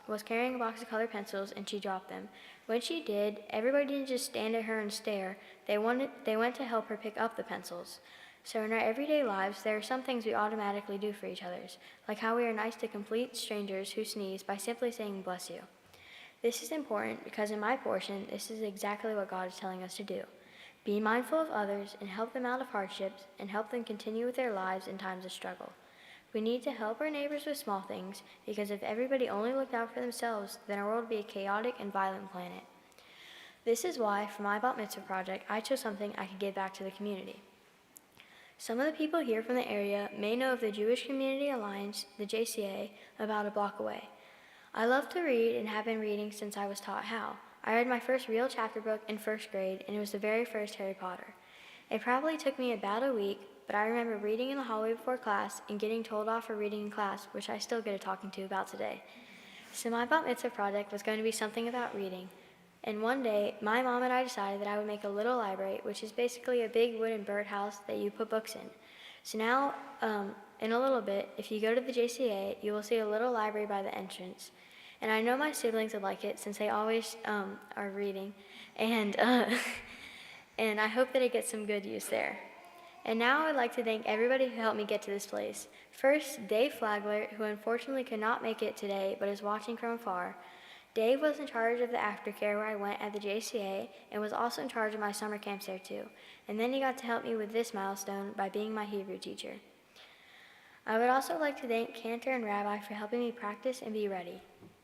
was carrying a box of colored pencils and she dropped them. When she did, everybody didn't just stand at her and stare. They went to help her pick up the pencils. So in our everyday lives, there are some things we automatically do for each other, like how we are nice to complete strangers who sneeze by simply saying bless you. This is important because in my portion, this is exactly what God is telling us to do. Be mindful of others and help them out of hardships and help them continue with their lives in times of struggle. We need to help our neighbors with small things, because if everybody only looked out for themselves, then our world would be a chaotic and violent planet. This is why, for my Bat Mitzvah project, I chose something I could give back to the community. Some of the people here from the area may know of the Jewish Community Alliance, the JCA, about a block away. I love to read and have been reading since I was taught how. I read my first real chapter book in first grade, and it was the very first Harry Potter. It probably took me about a week, but I remember reading in the hallway before class and getting told off for reading in class, which I still get a talking to about today. So my Bat Mitzvah project was going to be something about reading. And one day, my mom and I decided that I would make a little library, which is basically a big wooden birdhouse that you put books in. So now, in a little bit, if you go to the JCA, you will see a little library by the entrance. And I know my siblings would like it since they always are reading. And, and I hope that it gets some good use there. And now I'd like to thank everybody who helped me get to this place. First, Dave Flagler, who unfortunately could not make it today but is watching from afar. Dave was in charge of the aftercare where I went at the JCA and was also in charge of my summer camps there too. And then he got to help me with this milestone by being my Hebrew teacher. I would also like to thank Cantor and Rabbi for helping me practice and be ready.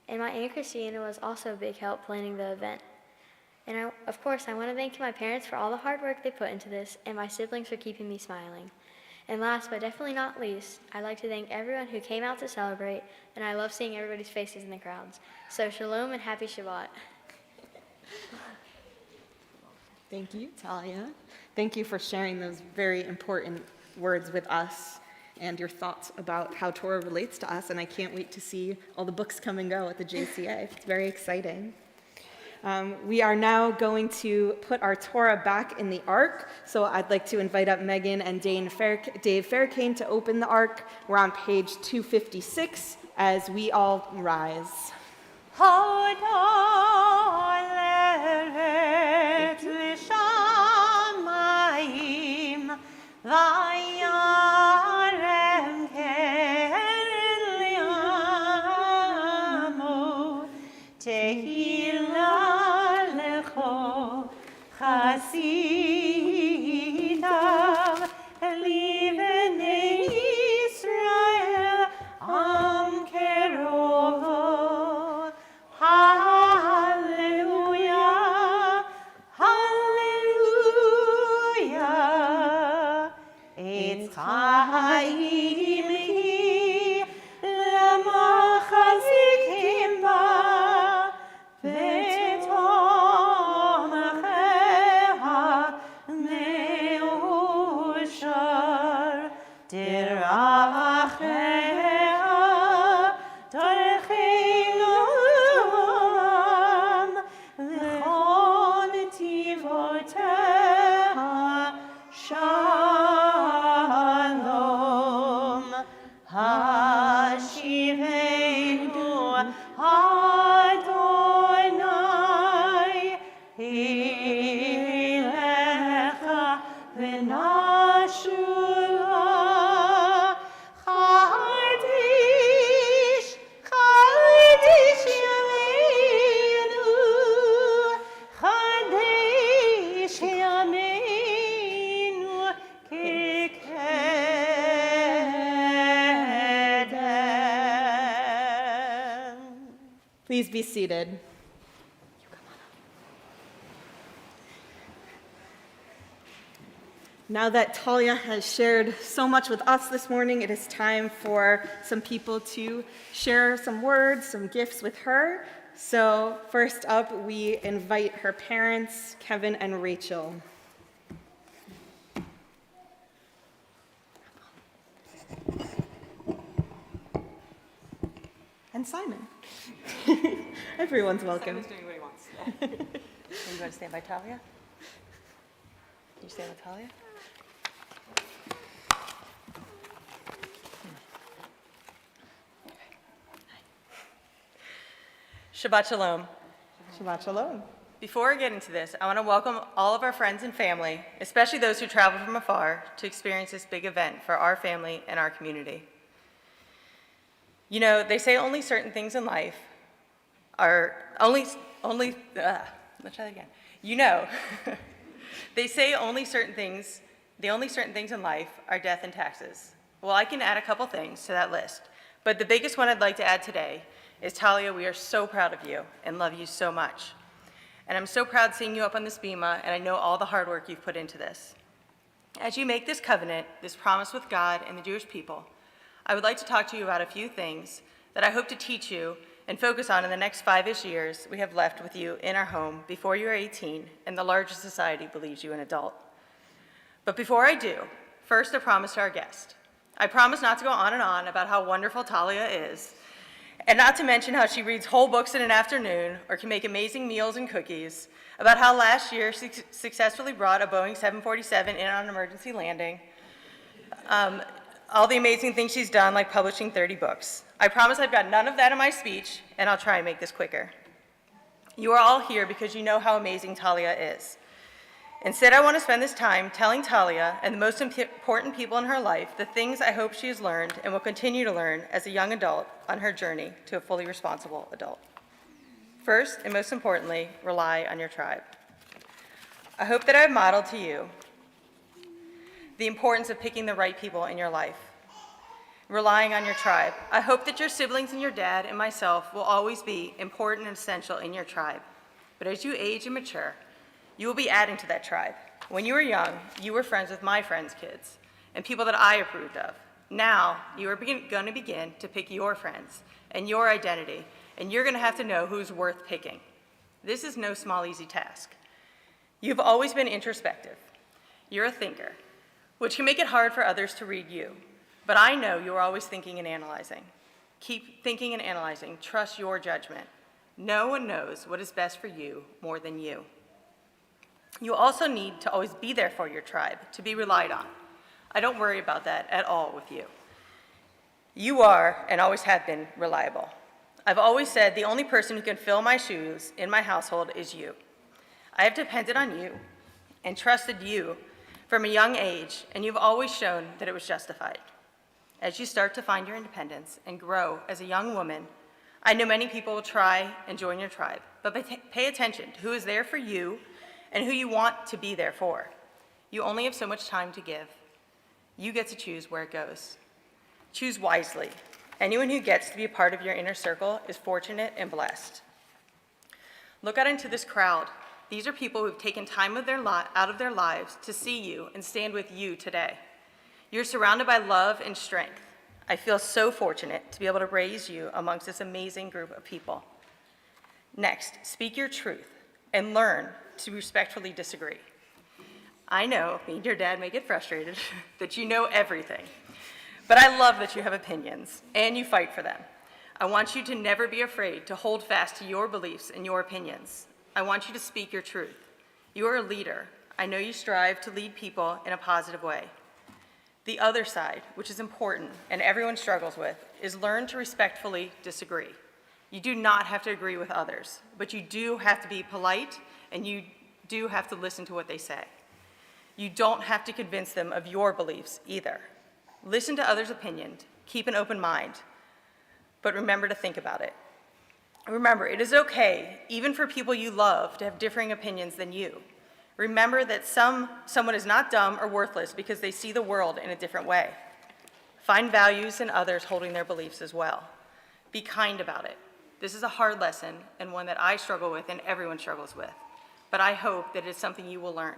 And my Aunt Christina was also a big help planning the event. And of course, I want to thank my parents for all the hard work they put into this, and my siblings for keeping me smiling. And last but definitely not least, I'd like to thank everyone who came out to celebrate, and I love seeing everybody's faces in the crowds. So shalom and happy Shabbat. Thank you, Talia. Thank you for sharing those very important words with us and your thoughts about how Torah relates to us, and I can't wait to see all the books come and go at the JCA. It's very exciting. We are now going to put our Torah back in the Ark, so I'd like to invite up Megan and Dave Faircane to open the Ark. We're on page 256 as we all rise. Chasidav livnei Israel am kerovo. Hallelujah, hallelujah. It's Chaim hi lamachazikim ba. Please be seated. Now that Talia has shared so much with us this morning, it is time for some people to share some words, some gifts with her. So first up, we invite her parents, Kevin and Rachel. And Simon. Everyone's welcome. Simon's doing what he wants. And you want to stand by Talia? Can you stand with Talia? Shabbat Shalom. Shabbat Shalom. Before I get into this, I want to welcome all of our friends and family, especially those who travel from afar, to experience this big event for our family and our community. You know, they say only certain things in life are let's try that again. You know, they say the only certain things in life are death and taxes. Well, I can add a couple things to that list, but the biggest one I'd like to add today is Talia, we are so proud of you and love you so much. And I'm so proud seeing you up on this bema, and I know all the hard work you've put into this. As you make this covenant, this promise with God and the Jewish people, I would like to talk to you about a few things that I hope to teach you and focus on in the next 5-ish years we have left with you in our home before you are 18 and the larger society believes you an adult. But before I do, first a promise to our guest. I promise not to go on and on about how wonderful Talia is, and not to mention how she reads whole books in an afternoon or can make amazing meals and cookies, about how last year she successfully brought a Boeing 747 in on an emergency landing, all the amazing things she's done, like publishing 30 books. I promise I've got none of that in my speech, and I'll try and make this quicker. You are all here because you know how amazing Talia is. Instead, I want to spend this time telling Talia and the most important people in her life the things I hope she has learned and will continue to learn as a young adult on her journey to a fully responsible adult. First, and most importantly, rely on your tribe. I hope that I have modeled to you the importance of picking the right people in your life, relying on your tribe. I hope that your siblings and your dad and myself will always be important and essential in your tribe. But as you age and mature, you will be adding to that tribe. When you were young, you were friends with my friends' kids and people that I approved of. Now, you are going to begin to pick your friends and your identity, and you're going to have to know who's worth picking. This is no small, easy task. You've always been introspective. You're a thinker, which can make it hard for others to read you. But I know you're always thinking and analyzing. Keep thinking and analyzing. Trust your judgment. No one knows what is best for you more than you. You also need to always be there for your tribe, to be relied on. I don't worry about that at all with you. You are, and always have been, reliable. I've always said the only person who can fill my shoes in my household is you. I have depended on you and trusted you from a young age, and you've always shown that it was justified. As you start to find your independence and grow as a young woman, I know many people will try and join your tribe, but pay attention to who is there for you and who you want to be there for. You only have so much time to give. You get to choose where it goes. Choose wisely. Anyone who gets to be a part of your inner circle is fortunate and blessed. Look out into this crowd. These are people who've taken time out of their lives to see you and stand with you today. You're surrounded by love and strength. I feel so fortunate to be able to raise you amongst this amazing group of people. Next, speak your truth and learn to respectfully disagree. I know, me and your dad may get frustrated, that you know everything, but I love that you have opinions and you fight for them. I want you to never be afraid to hold fast to your beliefs and your opinions. I want you to speak your truth. You are a leader. I know you strive to lead people in a positive way. The other side, which is important and everyone struggles with, is learn to respectfully disagree. You do not have to agree with others, but you do have to be polite and you do have to listen to what they say. You don't have to convince them of your beliefs either. Listen to others' opinions, keep an open mind, but remember to think about it. Remember, it is okay, even for people you love, to have differing opinions than you. Remember that someone is not dumb or worthless because they see the world in a different way. Find values in others holding their beliefs as well. Be kind about it. This is a hard lesson and one that I struggle with and everyone struggles with, but I hope that it's something you will learn.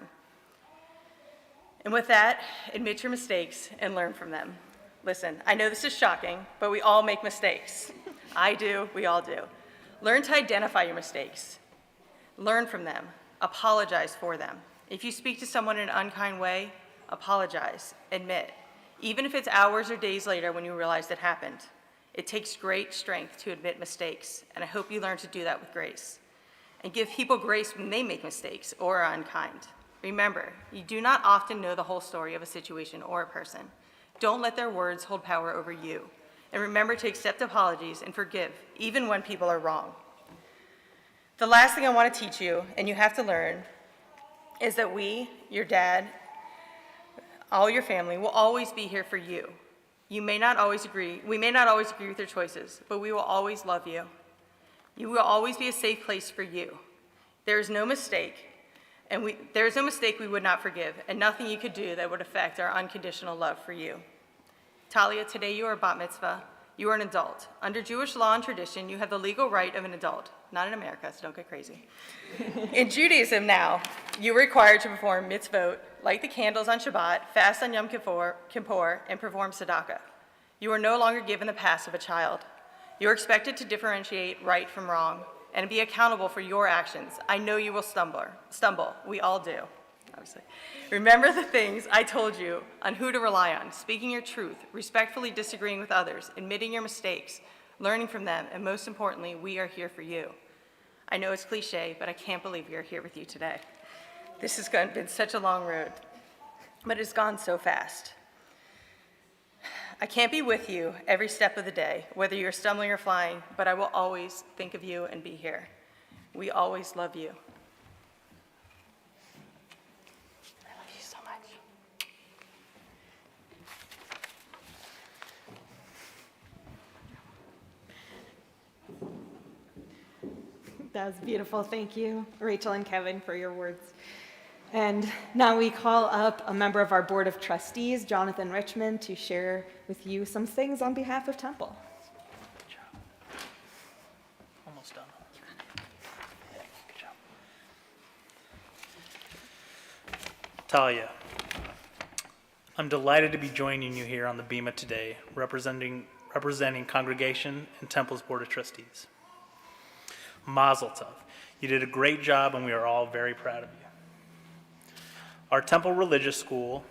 And with that, admit your mistakes and learn from them. Listen, I know this is shocking, but we all make mistakes. I do, we all do. Learn to identify your mistakes. Learn from them. Apologize for them. If you speak to someone in an unkind way, apologize, admit. Even if it's hours or days later when you realize it happened. It takes great strength to admit mistakes, and I hope you learn to do that with grace. And give people grace when they make mistakes or are unkind. Remember, you do not often know the whole story of a situation or a person. Don't let their words hold power over you. And remember to accept apologies and forgive, even when people are wrong. The last thing I want to teach you, and you have to learn, is that we, your dad, all your family, will always be here for you. We may not always agree with your choices, but we will always love you. You will always be a safe place for you. There is no mistake, we would not forgive, and nothing you could do that would affect our unconditional love for you. Talia, today you are bat mitzvah. You are an adult. Under Jewish law and tradition, you have the legal right of an adult. Not in America, so don't get crazy. In Judaism now, you are required to perform mitzvot, light the candles on Shabbat, fast on Yom Kippur, and perform tzedakah. You are no longer given the pass of a child. You are expected to differentiate right from wrong and be accountable for your actions. I know you will stumble. We all do, obviously. Remember the things I told you on who to rely on, speaking your truth, respectfully disagreeing with others, admitting your mistakes, learning from them, and most importantly, we are here for you. I know it's cliche, but I can't believe we are here with you today. This has been such a long road, but it's gone so fast. I can't be with you every step of the day, whether you're stumbling or flying, but I will always think of you and be here. We always love you. I love you so much. That was beautiful. Thank you, Rachel and Kevin, for your words. And now we call up a member of our Board of Trustees, Jonathan Richmond, to share with you some things on behalf of Temple. Good job. Almost done. Good job. Talia, I'm delighted to be joining you here on the Bima today, representing congregation and Temple's Board of Trustees. Mazel tov. You did a great job, and we are all very proud of you. Our Temple Religious School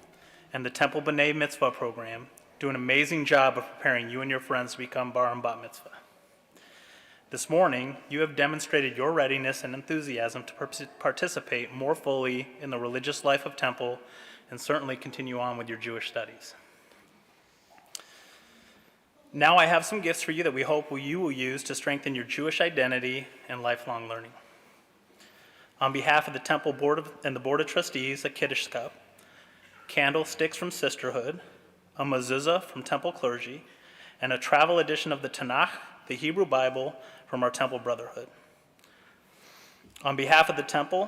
and the Temple B'nai Mitzvah program do an amazing job of preparing you and your friends to become bar and bat mitzvah. This morning, you have demonstrated your readiness and enthusiasm to participate more fully in the religious life of Temple and certainly continue on with your Jewish studies. Now I have some gifts for you that we hope you will use to strengthen your Jewish identity and lifelong learning. On behalf of the Temple Board and the Board of Trustees, a Kiddush cup, candlesticks from Sisterhood, a mezuzah from Temple Clergy, and a travel edition of the Tanakh, the Hebrew Bible, from our Temple Brotherhood. On behalf of the Temple,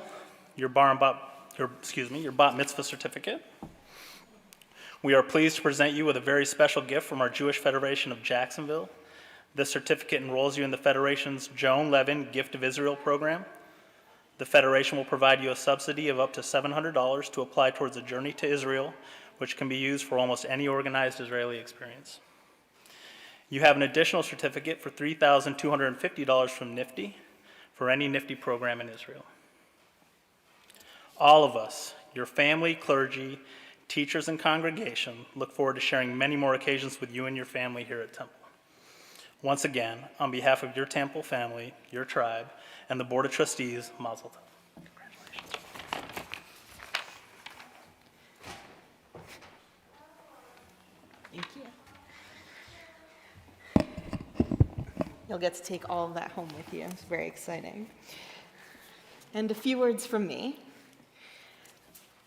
your bat mitzvah certificate. We are pleased to present you with a very special gift from our Jewish Federation of Jacksonville. This certificate enrolls you in the Federation's Joan Levin Gift of Israel program. The Federation will provide you a subsidy of up to $700 to apply towards a journey to Israel, which can be used for almost any organized Israeli experience. You have an additional certificate for $3,250 from NIFTY for any NIFTY program in Israel. All of us, your family, clergy, teachers, and congregation, look forward to sharing many more occasions with you and your family here at Temple. Once again, on behalf of your Temple family, your tribe, and the Board of Trustees, Mazel Tov. Congratulations. Thank you. You'll get to take all of that home with you. It's very exciting. And a few words from me.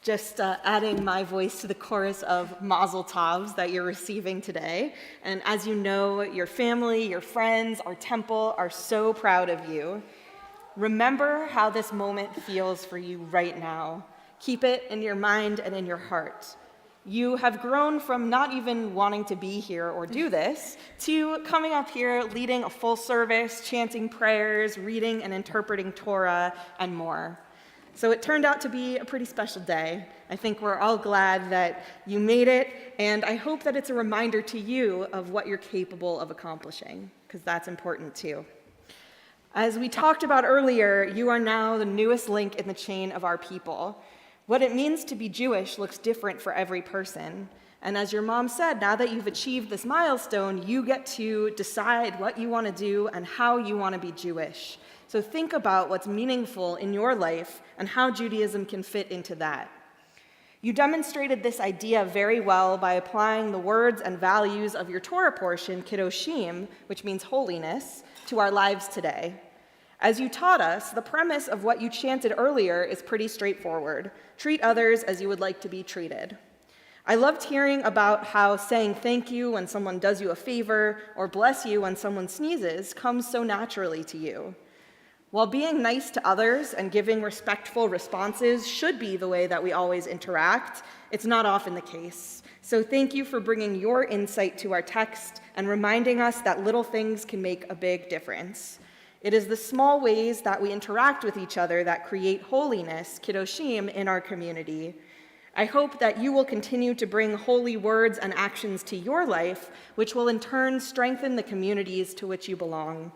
Just adding my voice to the chorus of Mazel Tovs that you're receiving today. And as you know, your family, your friends, our Temple are so proud of you. Remember how this moment feels for you right now. Keep it in your mind and in your heart. You have grown from not even wanting to be here or do this to coming up here, leading a full service, chanting prayers, reading and interpreting Torah, and more. So it turned out to be a pretty special day. I think we're all glad that you made it, and I hope that it's a reminder to you of what you're capable of accomplishing, because that's important too. As we talked about earlier, you are now the newest link in the chain of our people. What it means to be Jewish looks different for every person. And as your mom said, now that you've achieved this milestone, you get to decide what you want to do and how you want to be Jewish. So think about what's meaningful in your life and how Judaism can fit into that. You demonstrated this idea very well by applying the words and values of your Torah portion, Kiddushim, which means holiness, to our lives today. As you taught us, the premise of what you chanted earlier is pretty straightforward. Treat others as you would like to be treated. I loved hearing about how saying thank you when someone does you a favor or bless you when someone sneezes comes so naturally to you. While being nice to others and giving respectful responses should be the way that we always interact, it's not often the case. So thank you for bringing your insight to our text and reminding us that little things can make a big difference. It is the small ways that we interact with each other that create holiness, kiddushim, in our community. I hope that you will continue to bring holy words and actions to your life, which will in turn strengthen the communities to which you belong.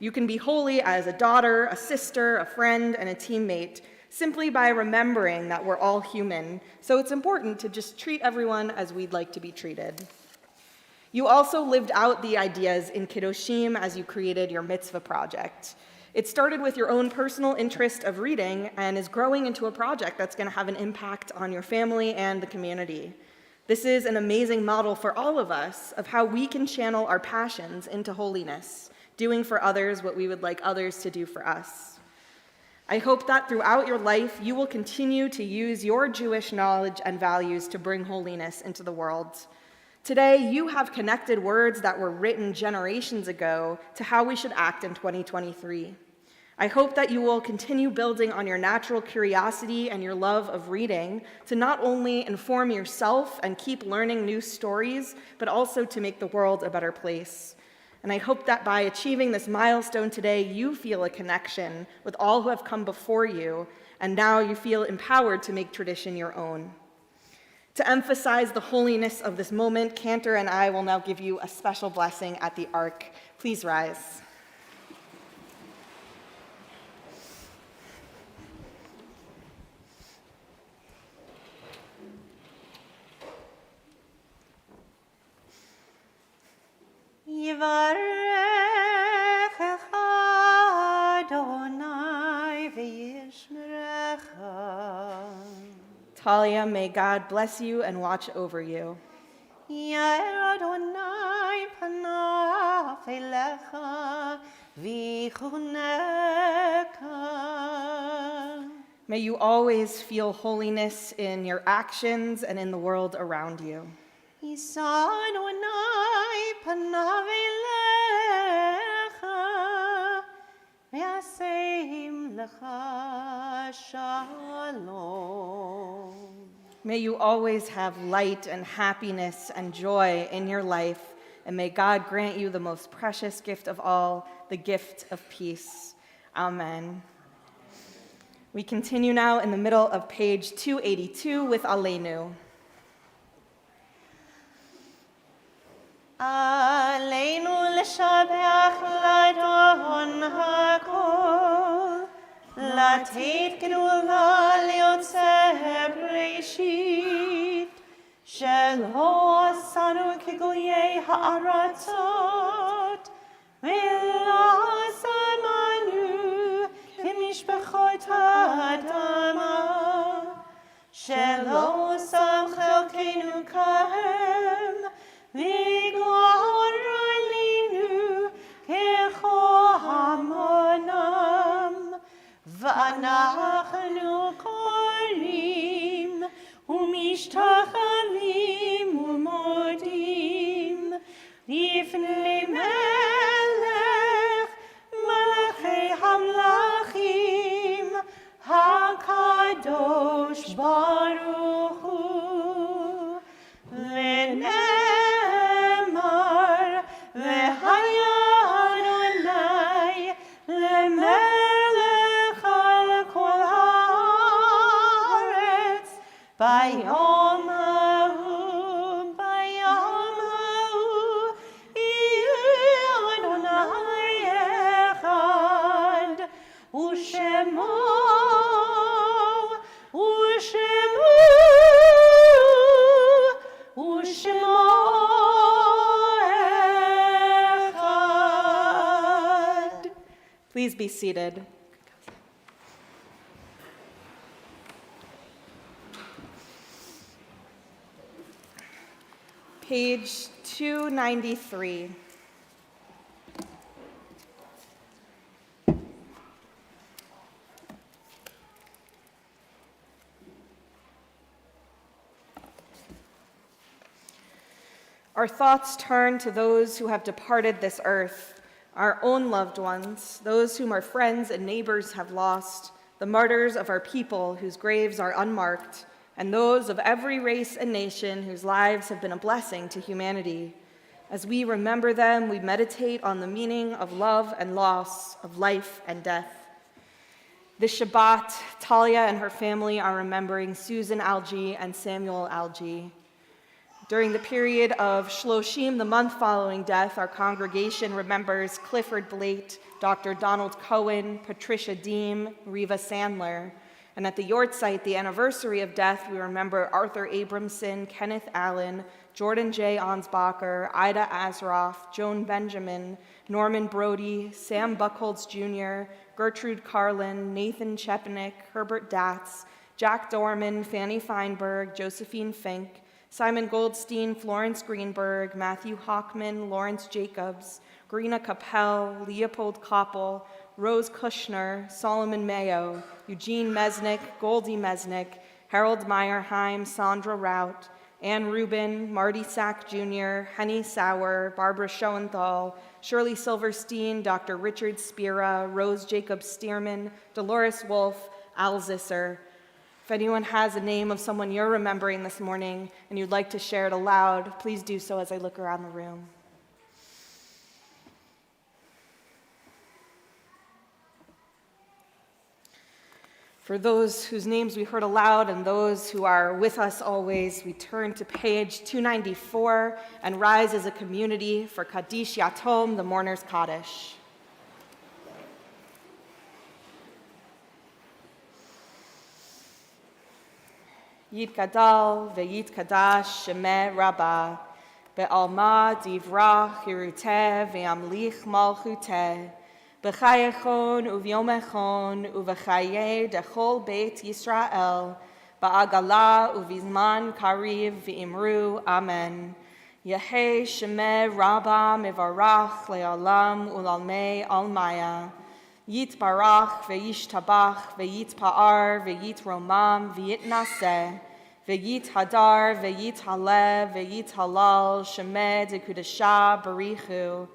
You can be holy as a daughter, a sister, a friend, and a teammate, simply by remembering that we're all human. So it's important to just treat everyone as we'd like to be treated. You also lived out the ideas in Kiddushim as you created your Mitzvah project. It started with your own personal interest of reading and is growing into a project that's going to have an impact on your family and the community. This is an amazing model for all of us of how we can channel our passions into holiness, doing for others what we would like others to do for us. I hope that throughout your life, you will continue to use your Jewish knowledge and values to bring holiness into the world. Today, you have connected words that were written generations ago to how we should act in 2023. I hope that you will continue building on your natural curiosity and your love of reading to not only inform yourself and keep learning new stories, but also to make the world a better place. And I hope that by achieving this milestone today, you feel a connection with all who have come before you, and now you feel empowered to make tradition your own. To emphasize the holiness of this moment, Cantor and I will now give you a special blessing at the Ark. Please rise. Yivarechecha Adonai v'yishmerecha. Talia, may God bless you and watch over you. Yair Adonai panav elecha v'chuneka. May you always feel holiness in your actions and in the world around you. Yisa Adonai panav elecha v'yaseim lecha shalom. May you always have light and happiness and joy in your life, and may God grant you the most precious gift of all, the gift of peace. Amen. We continue now in the middle of page 282 with Aleinu. Aleinu l'shabeach l'adon hakol, לתת גדולה ליוצא בראשית, שלא עשנו כגויי הארצות, ולא שמנו כמשפחות האדמה, שלא שם חלקנו כהם, וגרר עלינו ככל המונם. ואנחנו קוראים ומשתחווים ומודים לפני מלך מלכי המלכים הקדוש ברוך הוא ונאמר והיה אדוני למלך Bayom ha'u, bayom ha'u, yeh Adonai echad, u'shemo, u'shemo, u'shemo echad. Please be seated. Page 293. Our thoughts turn to those who have departed this earth, our own loved ones, those whom our friends and neighbors have lost, the martyrs of our people whose graves are unmarked, and those of every race and nation whose lives have been a blessing to humanity. As we remember them, we meditate on the meaning of love and loss, of life and death. This Shabbat, Talia and her family are remembering Susan Algee and Samuel Algee. During the period of Shloshim, the month following death, our congregation remembers Clifford Blate, Dr. Donald Cohen, Patricia Deem, Reva Sandler. And at the Yortzeit, the anniversary of death, we remember Arthur Abramson, Kenneth Allen, Jordan J. Ansbacher, Ida Azaroff, Joan Benjamin, Norman Brody, Sam Buchholz Jr., Gertrude Carlin, Nathan Chepanik, Herbert Datz, Jack Dorman, Fanny Feinberg, Josephine Fink, Simon Goldstein, Florence Greenberg, Matthew Hockman, Lawrence Jacobs, Grina Capel, Leopold Koppel, Rose Kushner, Solomon Mayo, Eugene Mesnick, Goldie Mesnick, Harold Meyerheim, Sandra Rout, Ann Rubin, Marty Sack Jr., Henny Sauer, Barbara Schoenthal, Shirley Silverstein, Dr. Richard Spira, Rose Jacob Stearman, Dolores Wolf, Al Zisser. If anyone has a name of someone you're remembering this morning and you'd like to share it aloud, please do so as I look around the room. For those whose names we heard aloud and those who are with us always, we turn to page 294 and rise as a community for Kaddish Yatom, the Mourner's Kaddish. Yitgadal ve'yitkadash shemeh rabbah, be'alma divrach hiruteh ve'amlich malchuteh, b'chayechon uvyomechon uv'chaye dechol beit Yisrael, ba'agala uvizman kariv v'imru amen. Yehei shemeh rabbah mevarach le'olam ulalmei almaya. Yitbarach ve'yishtabach ve'yitpa'ar ve'yitromam ve'yitnaseh ve'yithadar ve'yithalev ve'yithalal shemeh dekudesha barichu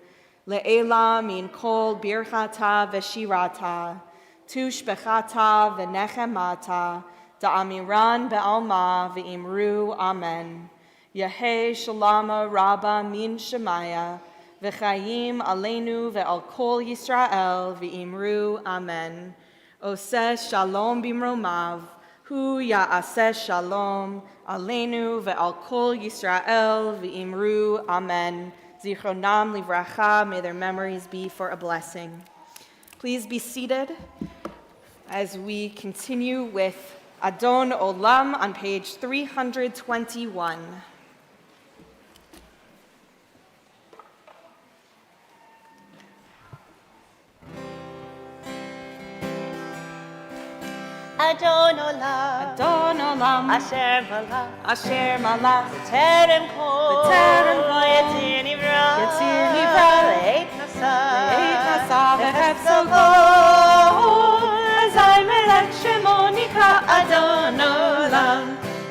le'ela min kol birchata ve'shirata tushbechata ve'nechemata da'amiran be'alma ve'imru amen. Yehei shalama rabba min shemaya V'chayim aleinu ve'al kol Yisrael v'imru amen. Oseh shalom bimromav, hu ya'aseh shalom aleinu ve'al kol Yisrael v'imru amen. Zichronam livracha, may their memories be for a blessing. Please be seated as we continue with Adon Olam on page 321. Adon Olam, Adon Olam, Asher Malach, Asher Malach, B'terem Kol, B'terem Kol, Yetzir Nivra, Yetzir Nivra, Le'et Nasa, Le'et Nasa, V'chefzo Kol, Azai Melech Shemo Nikra Adon Olam,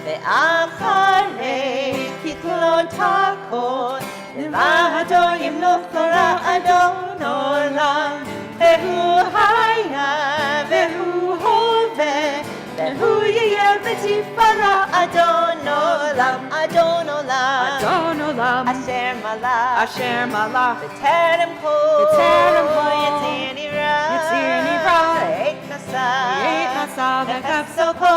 Ve'acharei Kitlot HaKol, Levado Yimloch Torah Adon Olam, Ve'hu Haya, Ve'hu Hoveh, Ve'hu Yeyeh V'tifara Adon Olam, Adon Olam, Adon Olam, Asher Malach, Asher Malach, B'terem Kol, B'terem Kol, Yetzir Nivra, Yetzir Nivra, Le'et Nasa, Le'et Nasa, V'chefzo Kol,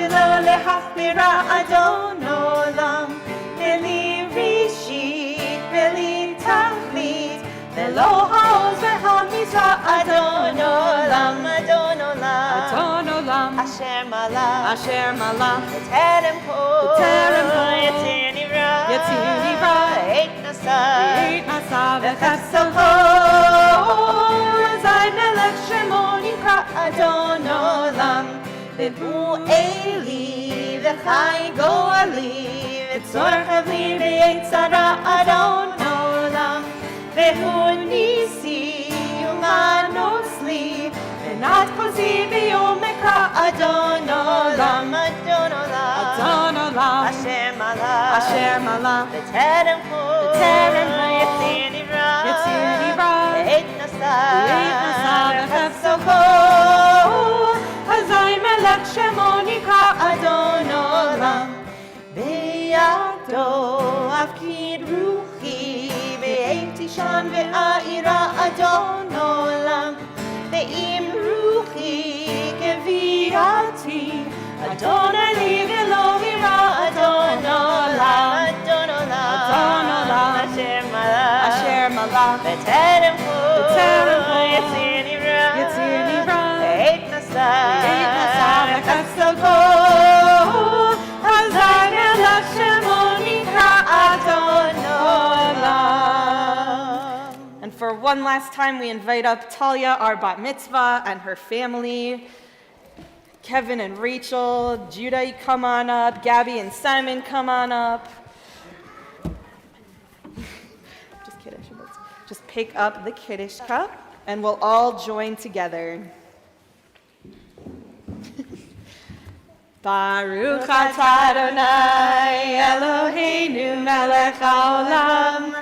ולא להחמירה אדון עולם, בלי ראשית, בלי תכלית, ולא העוז והמזרע אדון עולם, אדון עולם, אדון עולם, אשר מלך, אשר מלך, בטרם כל, בטרם כל, יציר נברא, יציר נברא, ועת נשא, ועת נשא וחסוכו, אזי מלך שמו נקרא אדון עולם, והוא אלי וחי גואלי, וצורך לי בעת צרה אדון עולם, והוא ניסי ומנוס לי, ונת חוזי ביום אקרא אדון עולם, אדון עולם, אדון עולם, אשר מלך, אשר מלך, בטרם כל, בטרם כל, יציר נברא, יציר נברא, ועת נשא, ועת נשא, וחסוכו, אזי מלך שמו נקרא אדון עולם, בידו הפקיד רוחי, בעת תישן ואירה אדון עולם, ואם רוחי כביאתי, אדון אלי ולא ירא אדון עולם, אדון עולם, אדון עולם, אשר מלך, אשר מלך, בטרם כל, בטרם כל, יציר נברא, יציר נברא, ועת נשא, ועת נשא, וחסוכו, אזי מלך שמו נקרא אדון עולם. And for one last time, we invite up Talia, our bat mitzvah, and her family. Kevin and Rachel, Judah, you come on up. Gabby and Simon, come on up. Just kidding. Just pick up the Kiddush cup, and we'll all join together. Baruch atah Adonai Eloheinu melech haolam,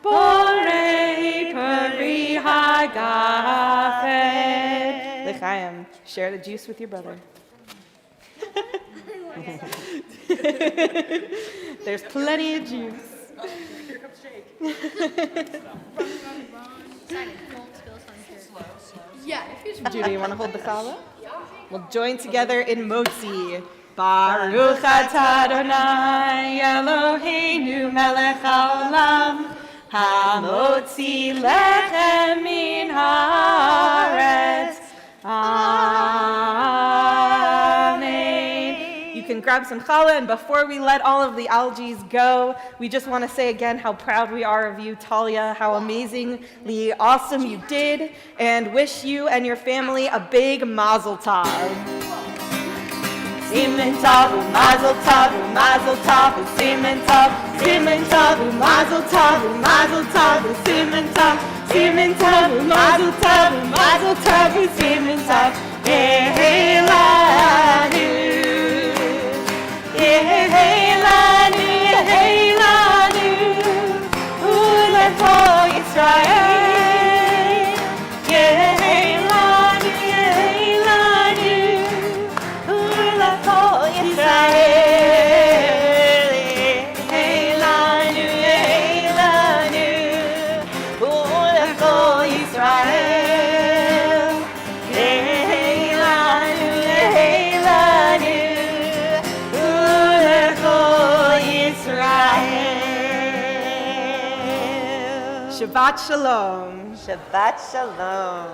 borei peri hagafet. L'chaim, share the juice with your brother. There's plenty of juice. Judy, you want to hold the challah? We'll join together in Motzi. Baruch atah Adonai Eloheinu melech haolam, hamotzi lechem min haaretz. Amen. You can grab some challah, and before we let all of the Algees go, we just want to say again how proud we are of you, Talia, how amazingly awesome you did, and wish you and your family a big mazel tov. Simen tov, mazel tov, mazel tov, simen tov, mazel tov, mazel tov, simen tov, mazel tov, simen tov, Yehelanu, Yehelanu, Yehelanu, Ulecho Yisrael, Yehelanu, Yehelanu, Ulecho Yisrael, Yehelanu, Yehelanu, Ulecho Yisrael, Yehelanu, Yehelanu, Ulecho Yisrael. Shabbat Shalom. Shabbat Shalom.